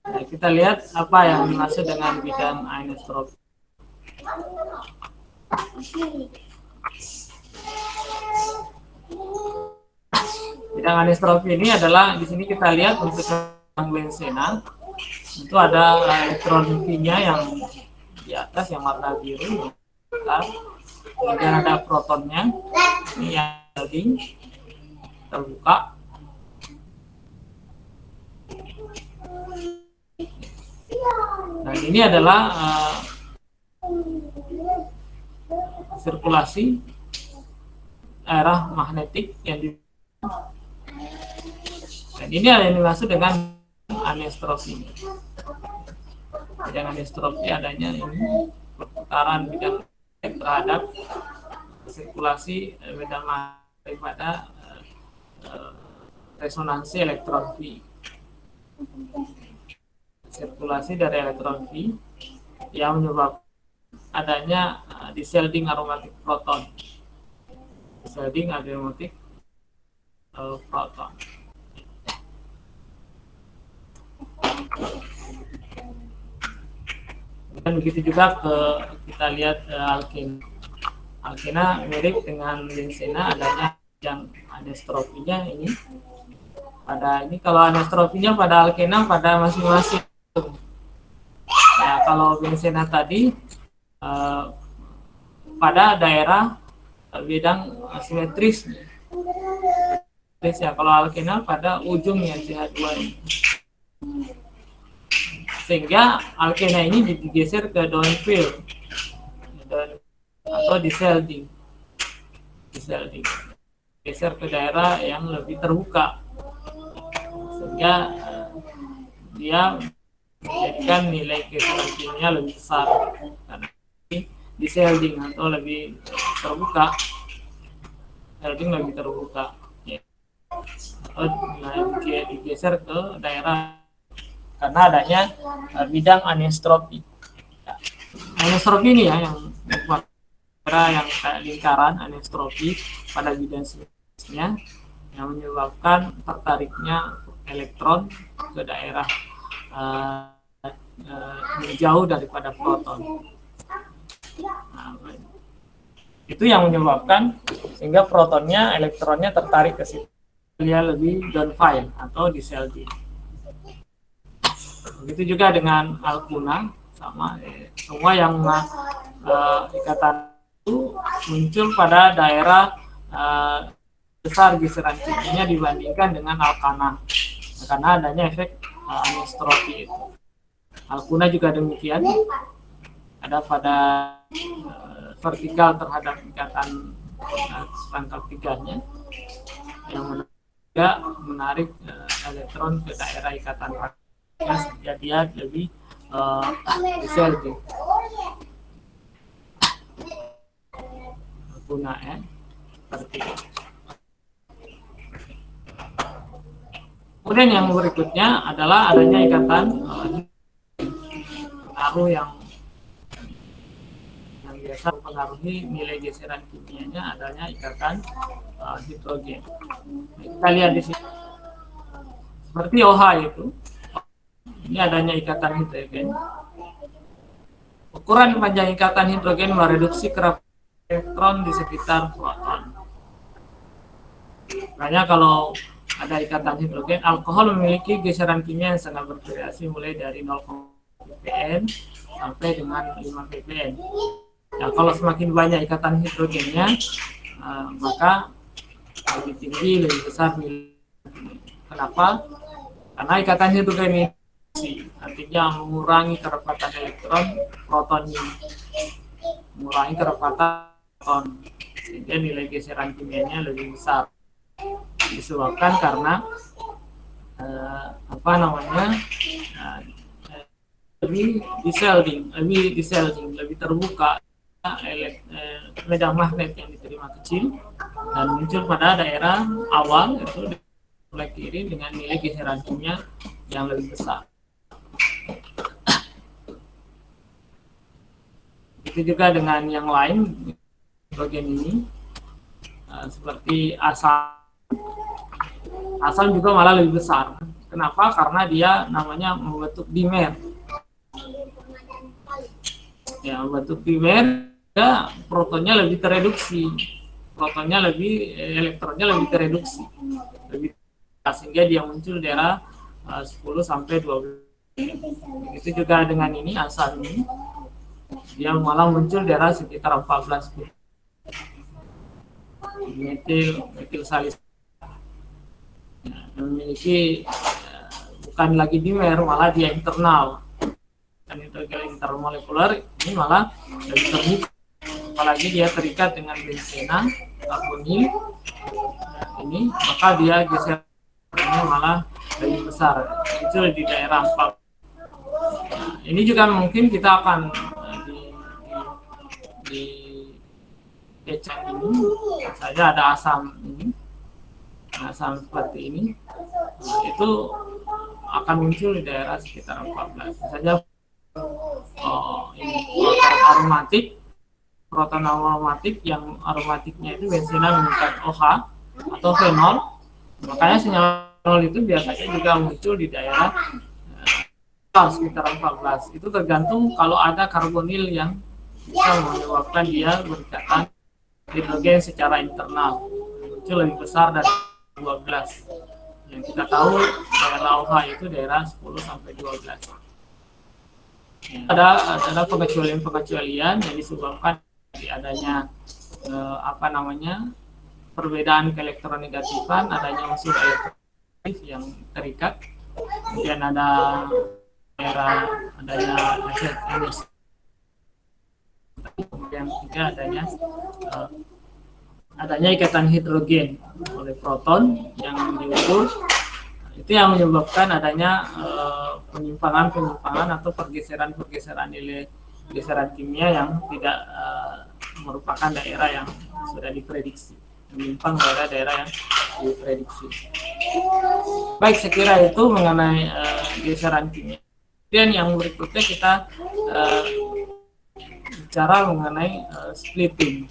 Nah, kita lihat apa yang dimaksud dengan bidang anistrofi. Bidang anistrofi ini adalah, di sini kita lihat untuk benzena itu ada elektron V-nya yang di atas yang warna biru, kemudian ada protonnya ini yang lagi terbuka. Nah, ini adalah sirkulasi daerah magnetik yang di, dan ini ada yang dimaksud dengan anistrofi. Bidang anistrofi adanya ini perputaran bidang terhadap sirkulasi bidang daripada resonansi elektron V. Sirkulasi dari elektron V yang menyebabkan adanya deshielding aromatic proton. Deshielding aromatic proton. Dan begitu juga kita lihat alkena. Alkena mirip dengan benzena, adanya yang anistropinya ini. Kalau anistropinya pada alkena pada masing-masing. Nah, kalau benzena tadi pada daerah bidang simetris. Ya, kalau alkena pada ujungnya CH2 ini. Sehingga alkena ini digeser ke downfield atau deshielding. Geser ke daerah yang lebih terbuka, sehingga dia menjadikan nilai kesensitifnya lebih besar karena deshielding atau lebih terbuka. Deshielding lebih terbuka, ya. Atau digeser ke daerah karena adanya bidang anistropi. Anistropi ini ya yang kayak lingkaran anistropi pada bidang simetrisnya yang menyebabkan tertariknya elektron ke daerah jauh daripada proton. Nah, itu yang menyebabkan sehingga protonnya, elektronnya tertarik ke situ. Dia lebih downfield atau deshielding. Begitu juga dengan alkuna, sama semua yang ikatan itu muncul pada daerah besar geseran kimianya dibandingkan dengan alkana, karena adanya efek anistropi itu. Alkuna juga demikian, ada pada vertikal terhadap ikatan rangkap tiganya yang menarik elektron ke daerah ikatan rangkap tiga, dia lebih deshielding. Alkuna seperti itu. Kemudian yang berikutnya adalah adanya ikatan pengaruh yang biasa mempengaruhi nilai geseran kimianya, adanya ikatan hidrogen. Kita lihat di sini seperti OH itu, ini adanya ikatan hidrogen. Ukuran panjang ikatan hidrogen mereduksi kerapat elektron di sekitar proton. Makanya kalau ada ikatan hidrogen, alkohol memiliki geseran kimia yang sangat bervariasi mulai dari 0, ppn sampai dengan 5 ppn. Nah, kalau semakin banyak ikatan hidrogennya, maka lebih tinggi, lebih besar nilai. Kenapa? Karena ikatan hidrogen ini artinya mengurangi kerapatan elektron protonnya, mengurangi kerapatan proton, sehingga nilai geseran kimianya lebih besar. Disebabkan karena lebih deshielding, lebih terbuka. Medan magnet yang diterima kecil dan muncul pada daerah awal itu mulai kiri dengan nilai geseran kimia yang lebih besar. Itu juga dengan yang lain bagian ini seperti asam juga malah lebih besar. Kenapa? Karena dia namanya membentuk dimer. Ya, membentuk dimer, ya, protonnya lebih tereduksi, elektronnya lebih tereduksi, sehingga dia muncul di daerah 10 sampai 12. Itu juga dengan ini asam ini, dia malah muncul di daerah sekitar 14. Metil salis memiliki bukan lagi dimer, malah dia internal. Dan hidrogen intermolekuler ini malah lebih terbuka, apalagi dia terikat dengan benzena, karbonil ini, maka dia gesernya malah lebih besar, itu di daerah 4. Nah, ini juga mungkin kita akan di kecek ini saja ada asam ini, asam seperti ini, itu akan muncul di daerah sekitar 14 saja. Ini aromatik, proton aromatik yang aromatiknya itu benzena meningkat OH atau fenol. Makanya senyawa fenol itu biasanya juga muncul di daerah sekitar 14. Itu tergantung kalau ada karbonil yang bisa menyebabkan dia berikatan hidrogen secara internal muncul lebih besar dari 12. Yang kita tahu daerah OH itu daerah 10 sampai 12. Ada pengecualian yang disebabkan dari adanya perbedaan keelektronegatifan, adanya unsur elektronegatif yang terikat, kemudian ada daerah adanya energi, kemudian juga adanya ikatan hidrogen oleh proton yang diukur. Itu yang menyebabkan adanya penyimpangan atau pergeseran nilai geseran kimia yang tidak merupakan daerah yang sudah diprediksi, menyimpang daerah-daerah yang diprediksi. Baik, saya kira itu mengenai geseran kimia. Kemudian yang berikutnya kita bicara mengenai splitting.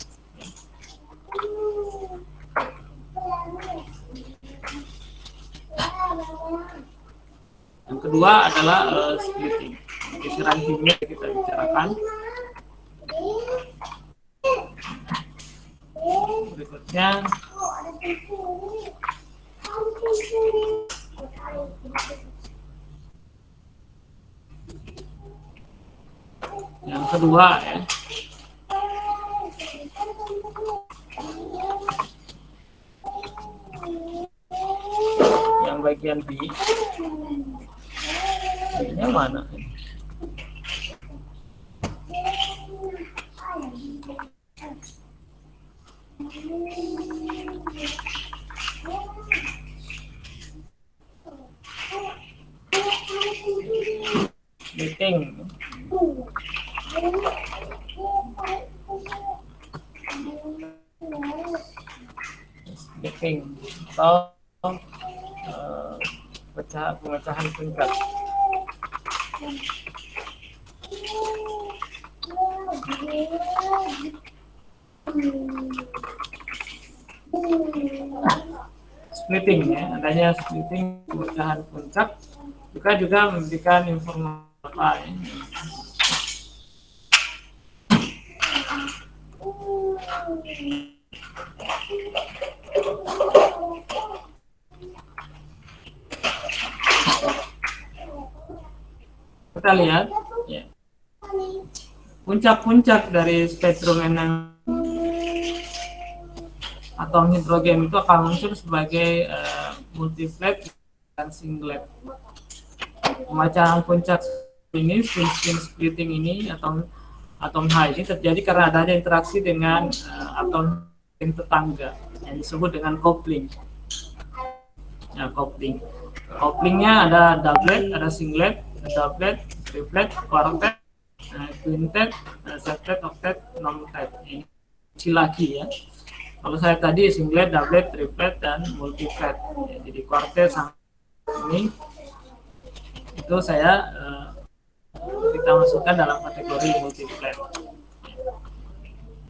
Yang kedua adalah splitting. Geseran kimia kita bicarakan. Berikutnya yang kedua ya. Yang bagian B. Ini mana? Meeting. Atau pemecahan tingkat. Splitting ya, adanya splitting pemecahan puncak juga memberikan informasi apa ya. Kita lihat ya. Puncak-puncak dari spektrum atom hidrogen itu akan muncul sebagai multiflat dan singlet. Pemecahan puncak ini, spin splitting ini, atom H ini terjadi karena adanya interaksi dengan atom tetangga yang disebut dengan coupling. Ya, coupling. Couplingnya ada doublet, ada singlet, doublet, triplet, quartet, quintet, septet, octet, nontet. Ini lagi ya. Kalau saya tadi singlet, doublet, triplet, dan multiflat. Ya, jadi quartet sama ini itu saya kita masukkan dalam kategori multiflat.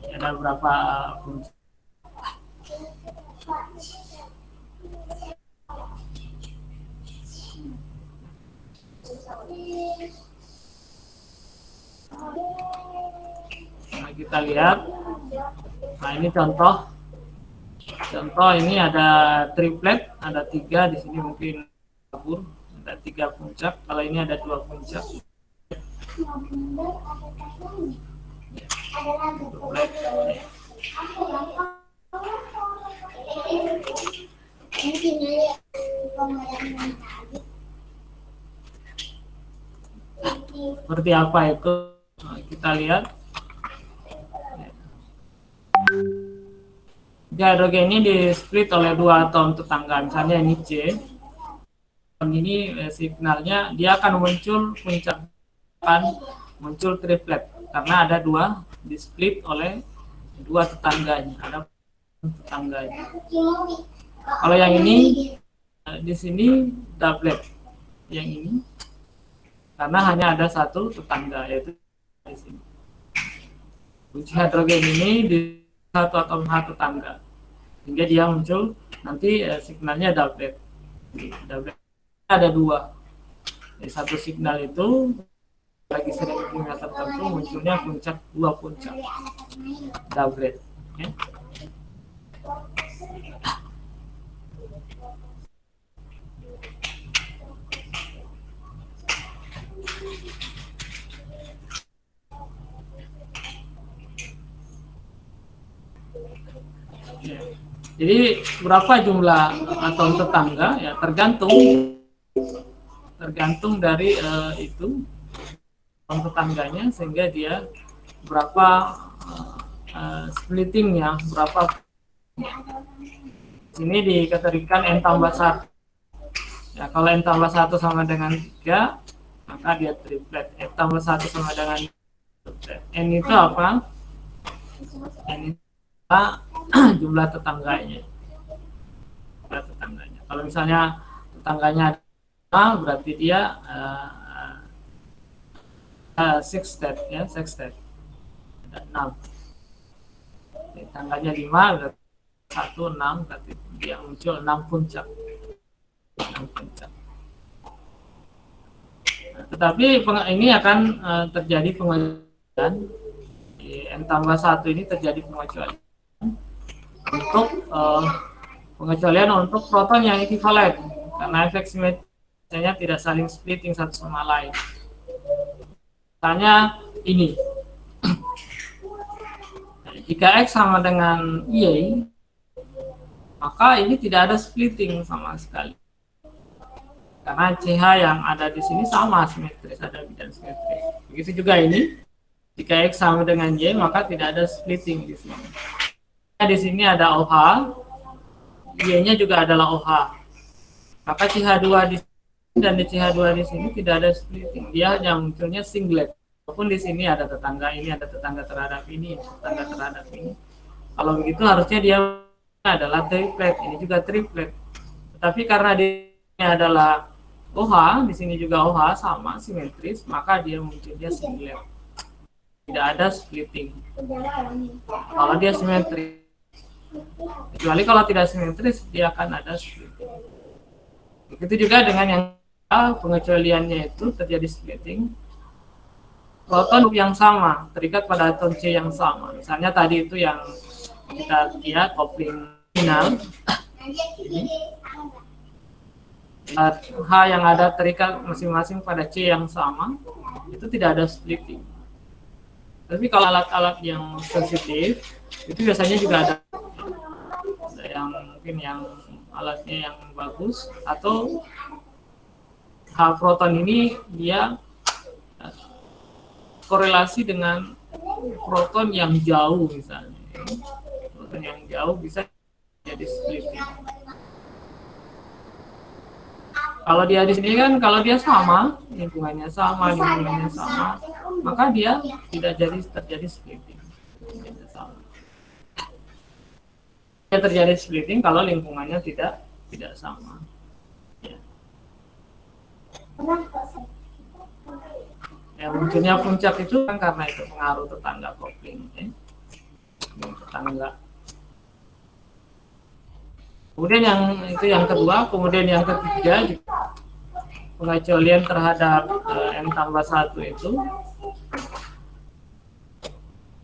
Ada beberapa fungsi. Nah, kita lihat. Nah, ini contoh ini ada triplet, ada 3 di sini, mungkin kabur, ada 3 puncak. Kalau ini ada 2 puncak. Seperti apa itu? Nah, kita lihat. Hidrogen ini di-split oleh 2 atom tetangga, misalnya ini C. Ini signalnya dia akan muncul puncak, akan muncul triplet karena ada 2 di-split oleh 2 tetangganya, ada tetangganya. Kalau yang ini di sini doublet, yang ini karena hanya ada 1 tetangga, yaitu di sini. Kunci hidrogen ini di satu atom H tetangga, sehingga dia muncul nanti signalnya doublet. Doublet ada dua. Di satu signal itu bagi sering kimia tertentu munculnya dua puncak doublet. Ya. Ya. Jadi berapa jumlah atom tetangga ya tergantung dari itu atom tetangganya, sehingga dia berapa splittingnya, berapa. Ini dikategorikan n tambah 1. Ya, kalau n tambah 1 sama dengan 3, maka dia triplet. N tambah 1 sama dengan triplet. N itu apa? N itu jumlah tetangganya. Kalau misalnya tetangganya ada, berarti dia sextet, ya, sextet. Ada 6. Tetangganya 5, berarti 1, 6, berarti dia muncul 6 puncak. Nah, tetapi ini akan terjadi pengecualian. Di n tambah 1 ini terjadi pengecualian untuk pengecualian untuk proton yang ekivalen, karena efek simetrinya tidak saling splitting satu sama lain. Misalnya ini, jika X sama dengan Y, maka ini tidak ada splitting sama sekali, karena CH yang ada di sini sama simetris, ada bidang simetris. Begitu juga ini, jika X sama dengan Y, maka tidak ada splitting di sini. Di sini ada OH, Y-nya juga adalah OH. Maka CH2 di sini dan di CH2 di sini tidak ada splitting, dia hanya munculnya singlet. Walaupun di sini ada tetangga ini, ada tetangga terhadap ini, tetangga terhadap ini. Kalau begitu harusnya dia adalah triplet, ini juga triplet. Tetapi karena dia adalah OH, di sini juga OH sama simetris, maka dia munculnya singlet. Tidak ada splitting. Kalau dia simetris, kecuali kalau tidak simetris, dia akan ada splitting. Begitu juga dengan yang pengecualiannya itu terjadi splitting. Proton yang sama terikat pada atom C yang sama. Misalnya tadi itu yang kita lihat kopling final. H yang ada terikat masing-masing pada C yang sama, itu tidak ada splitting. Tapi kalau alat-alat yang sensitif, itu biasanya juga ada yang mungkin yang alatnya yang bagus, atau H proton ini dia korelasi dengan proton yang jauh, misalnya proton yang jauh bisa jadi splitting. Kalau dia di sini kan, kalau dia sama, lingkungannya sama, maka dia tidak terjadi splitting. Dia terjadi splitting kalau lingkungannya tidak sama. Ya. Munculnya puncak itu kan karena itu pengaruh tetangga kopling, ya. Tetangga. Kemudian yang kedua, kemudian yang ketiga, pengecualian terhadap N tambah 1 itu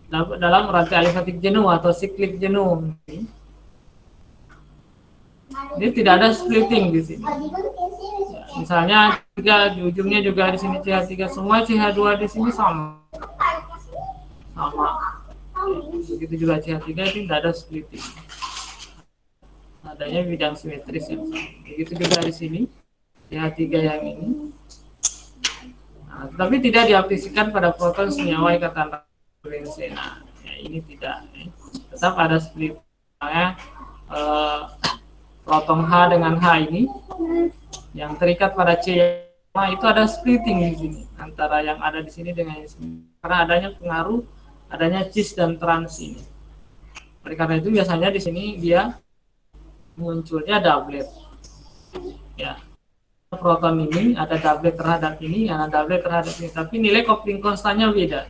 dalam rantai alifatik jenuh atau siklik jenuh. Ini tidak ada splitting di sini. Ya, misalnya di ujungnya juga di sini CH3, semua CH2 di sini sama. Begitu juga CH3, itu tidak ada splitting. Adanya bidang simetris yang sama. Begitu juga di sini CH3 yang ini. Nah, tapi tidak diaplikasikan pada proton senyawa ikatan valensi. Nah, ya, ini tidak. Tetap ada split. Misalnya proton H dengan H ini yang terikat pada C, itu ada splitting di sini antara yang ada di sini dengan yang sini, karena adanya pengaruh adanya cis dan trans ini. Oleh karena itu biasanya di sini dia munculnya doublet. Ya, proton ini ada doublet terhadap ini, ada doublet terhadap ini, tapi nilai kopling konstannya beda.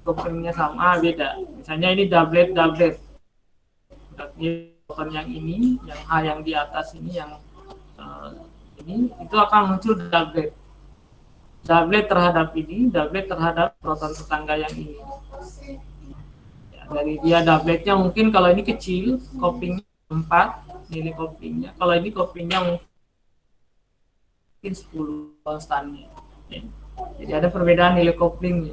couplingnya sama, beda. Misalnya ini doublet. Berarti proton yang ini, yang H yang di atas ini, yang ini, itu akan muncul doublet. Doublet terhadap ini, doublet terhadap proton tetangga yang ini. Ya, dari dia doubletnya mungkin kalau ini kecil, couplingnya 4 nilai couplingnya. Kalau ini couplingnya mungkin 10 konstannya. Ya. Jadi ada perbedaan nilai couplingnya,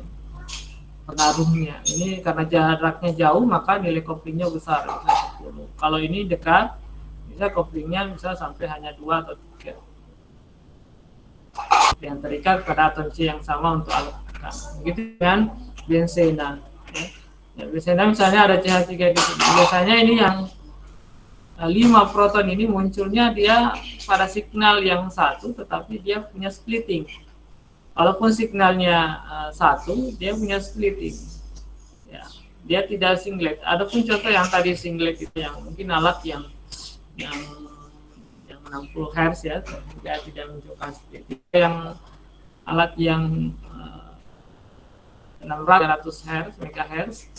pengaruhnya. Ini karena jaraknya jauh maka nilai couplingnya besar, bisa 10. Kalau ini dekat, bisa couplingnya bisa sampai hanya 2 atau 3 yang terikat pada atom C yang sama untuk alat tekan. Begitu dengan benzena. Ya, benzena misalnya ada CH3 di sini. Biasanya ini yang 5 proton ini munculnya dia pada signal yang satu, tetapi dia punya splitting. Walaupun signalnya satu, dia punya splitting. Ya, dia tidak singlet. Adapun contoh yang tadi singlet itu yang mungkin alat yang 60 Hz ya, tidak menunjukkan splitting. Yang alat yang 600 Hz, MHz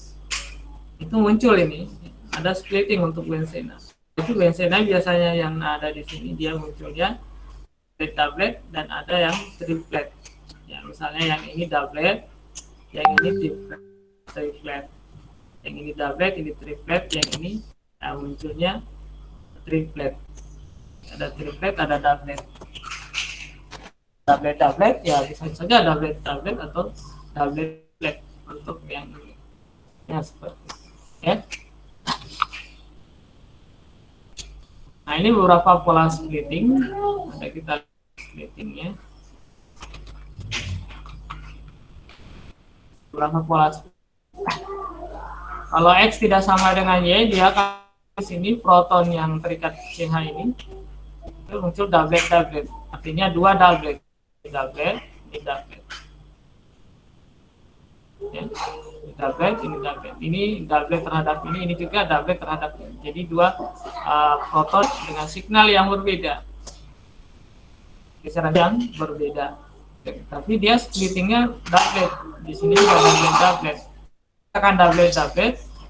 itu muncul ini, ada splitting untuk benzena. Itu benzena biasanya yang ada di sini dia munculnya doublet dan ada yang triplet. Ya, misalnya yang ini doublet, yang ini triplet. Yang ini doublet, ini triplet, yang ini munculnya triplet. Ada triplet, ada doublet. Doublet ya bisa saja doublet atau doublet untuk yang ini. Ya seperti itu. Ya. Nah ini beberapa pola splitting. Ada kita splittingnya. Beberapa pola splitting. Kalau X tidak sama dengan Y, dia akan di sini proton yang terikat CH ini itu muncul doublet. Artinya 2 doublet. Ini doublet. Ya. Ini doublet terhadap ini juga doublet terhadap ini. Jadi 2 proton dengan signal yang berbeda, kisaran yang berbeda. Tapi dia splittingnya doublet. Di sini juga doublet. Akan doublet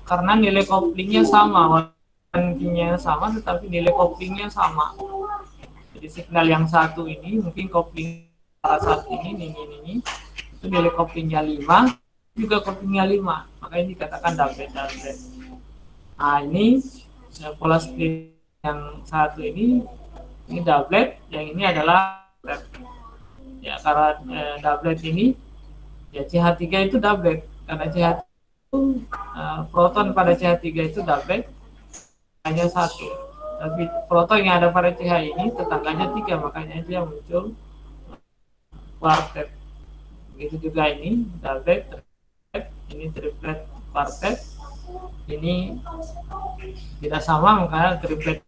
karena nilai couplingnya sama, couplingnya sama, tetapi nilai couplingnya sama. Jadi signal yang satu ini mungkin coupling saat ini itu nilai couplingnya 5, juga couplingnya 5, makanya dikatakan doublet. Nah ini pola split yang satu ini doublet, yang ini adalah doublet. Ya karena doublet ini ya CH3 itu doublet, karena CH3 itu proton pada CH3 itu doublet hanya satu, tapi proton yang ada pada CH ini tetangganya 3, makanya dia muncul quartet. Begitu juga ini doublet, ini triplet, quartet. Ini tidak sama, makanya triplet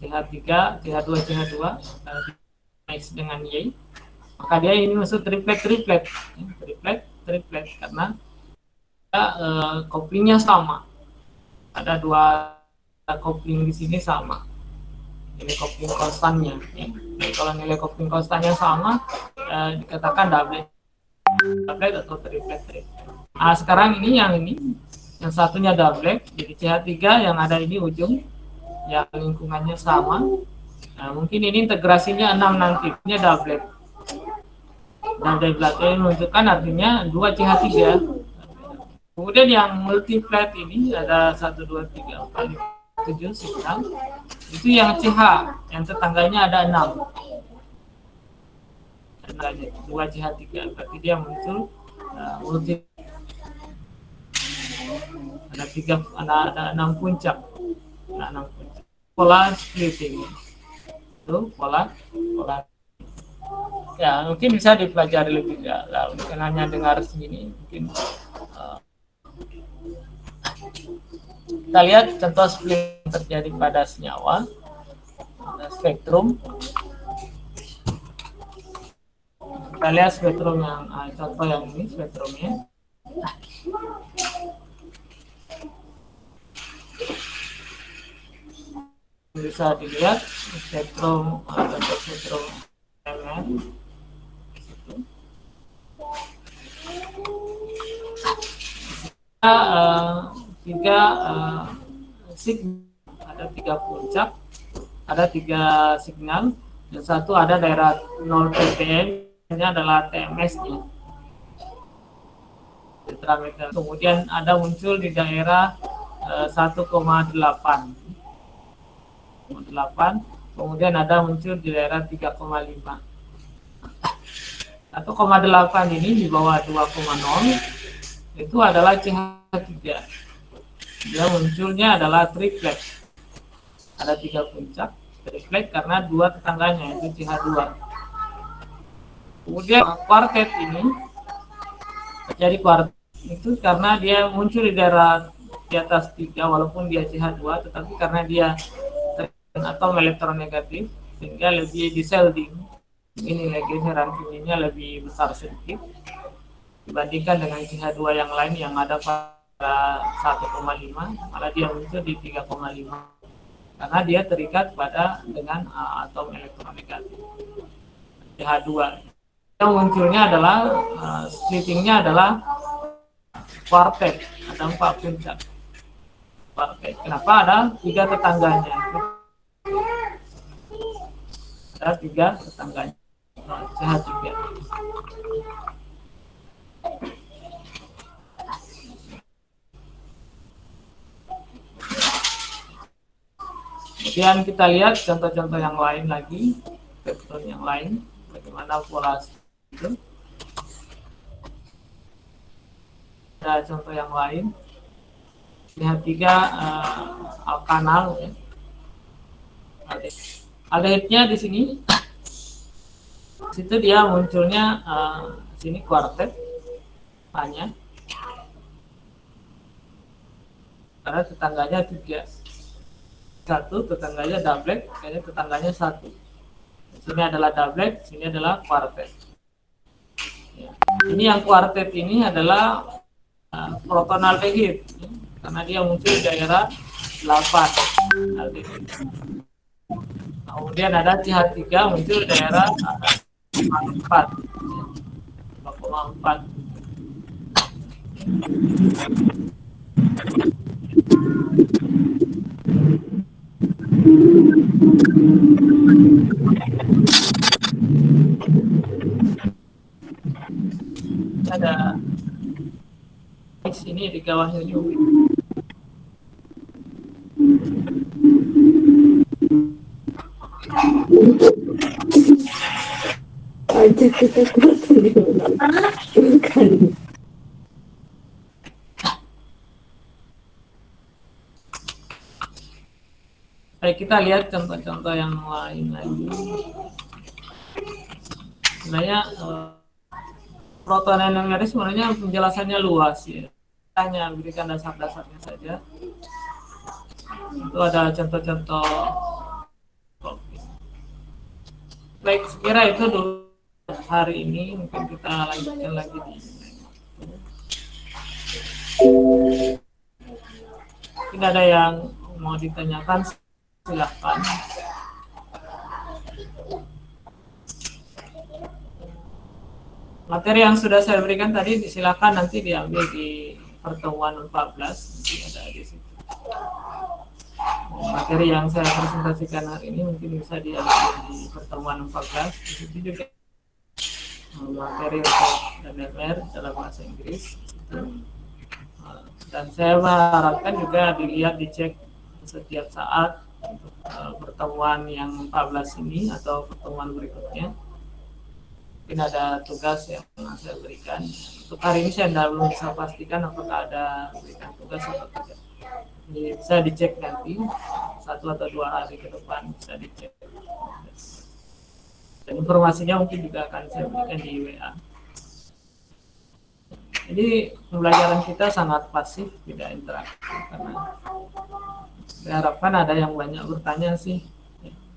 CH3, CH2 mix dengan Y, maka dia ini maksud triplet karena couplingnya sama. Ada 2 coupling di sini sama. Ini coupling konstannya. Jadi kalau nilai coupling konstannya sama, dikatakan doublet atau triplet. Nah, sekarang ini yang satunya doublet, jadi CH3 yang ada ini ujung yang lingkungannya sama. Nah, mungkin ini integrasinya 6 nanti, ini doublet. Dan dari belakang ini menunjukkan artinya 2 CH3. Kemudian yang multiplet ini ada 1, 2, 3, 4, 5, 7 sekarang. Itu yang CH, yang tetangganya ada 6. Ada 2 CH3, berarti dia muncul multiplet. Ada 6 puncak. Pola splitting. Itu pola. Ya, mungkin bisa dipelajari lebih dalam. Bukan hanya dengar segini, mungkin kita lihat contoh splitting terjadi pada senyawa. Ada spektrum. Kita lihat spektrum yang contoh yang ini spektrumnya. Bisa dilihat spektrum MN. tiga signal, ada tiga puncak, ada tiga signal, dan satu ada daerah 0 ppm, ini adalah TMS-nya. Kemudian ada muncul di daerah 1,8, kemudian ada muncul di daerah 3,5. 1,8 ini di bawah 2,0 itu adalah CH3. Dia munculnya adalah triplet. Ada tiga puncak, triplet karena dua tetangganya itu CH2. Kemudian kuartet ini jadi kuartet itu karena dia muncul di daerah di atas 3 walaupun dia CH2, tetapi karena dia atom elektronegatif sehingga lebih diselding. Ini nilai geseran kimianya lebih besar sedikit dibandingkan dengan CH2 yang lain yang ada pada 1,5, malah dia muncul di 3,5 karena dia terikat pada dengan atom elektronegatif CH2. Yang munculnya adalah splittingnya adalah kuartet, ada 4 puncak kuartet. Kenapa? Ada 3 tetangganya, ada 3 tetangganya CH3. Kemudian kita lihat contoh-contoh yang lain lagi, vektor yang lain, bagaimana pola itu. Ada contoh yang lain, lihat 3 alkanal, ya. Aldehidnya di sini, situ dia munculnya sini kuartet hanya karena tetangganya 3, satu tetangganya doublet, kayaknya tetangganya 1. Sini adalah doublet, sini adalah kuartet. Ya. Ini yang kuartet ini adalah protonaldehid, ya, karena dia muncul di daerah 8 aldehid. Kemudian ada CH3 muncul di daerah 4, 5,4. Ada di sini di bawahnya juga. Baik, kita lihat contoh-contoh yang lain lagi. Sebenarnya proton NMR sebenarnya penjelasannya luas, ya. Hanya berikan dasar-dasarnya saja. Itu ada contoh-contoh. Baik, sekira itu dulu hari ini. Mungkin kita lanjutkan lagi di mungkin ada yang mau ditanyakan, silahkan. Materi yang sudah saya berikan tadi silakan nanti diambil di pertemuan 14, nanti ada di situ. Materi yang saya presentasikan hari ini mungkin bisa diambil di pertemuan 14. Di situ juga materi untuk NMR dalam bahasa Inggris. Dan saya harapkan juga dilihat, dicek setiap saat untuk pertemuan yang 14 ini atau pertemuan berikutnya. Mungkin ada tugas yang saya berikan. Untuk hari ini saya belum bisa pastikan apakah ada berikan tugas atau tidak. Jadi bisa dicek nanti 1 atau 2 hari ke depan, bisa dicek. Dan informasinya mungkin juga akan saya berikan di WA. Jadi pembelajaran kita sangat pasif, tidak interaktif, karena saya harapkan ada yang banyak bertanya sih.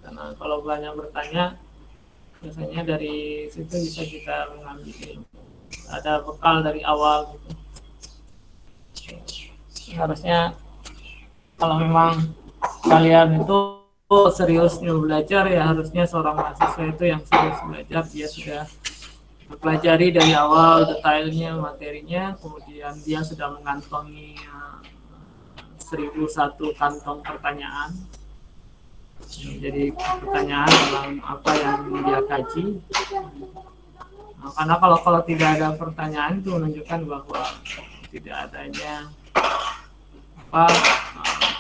Karena kalau banyak bertanya, biasanya dari situ bisa kita mengambil ilmu. Ada bekal dari awal gitu. Harusnya kalau memang kalian itu serius belajar, ya harusnya seorang mahasiswa itu yang serius belajar, dia sudah pelajari dari awal detailnya materinya, kemudian dia sudah mengantongi 1001 kantong pertanyaan. Jadi pertanyaan dalam apa yang dia kaji. Nah, karena kalau tidak ada pertanyaan itu menunjukkan bahwa tidak adanya apa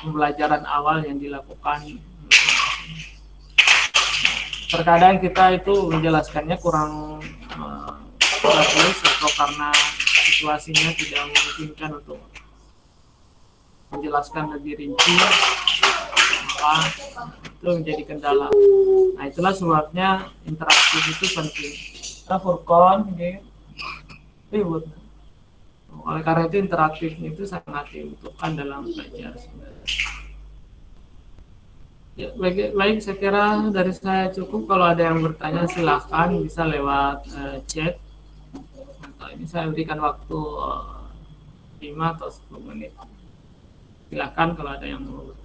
pembelajaran awal yang dilakukan. Terkadang kita itu menjelaskannya kurang bagus atau karena situasinya tidak memungkinkan untuk menjelaskan lebih rinci, maka itu menjadi kendala. Nah, itulah sebabnya interaktif itu penting. Kita Furqan ribut. Oleh karena itu interaktif itu sangat dibutuhkan dalam belajar sebenarnya. Ya, baik, saya kira dari saya cukup. Kalau ada yang bertanya silahkan bisa lewat chat. Atau ini saya berikan waktu 5 atau 10 menit. Silahkan kalau ada yang mau bertanya.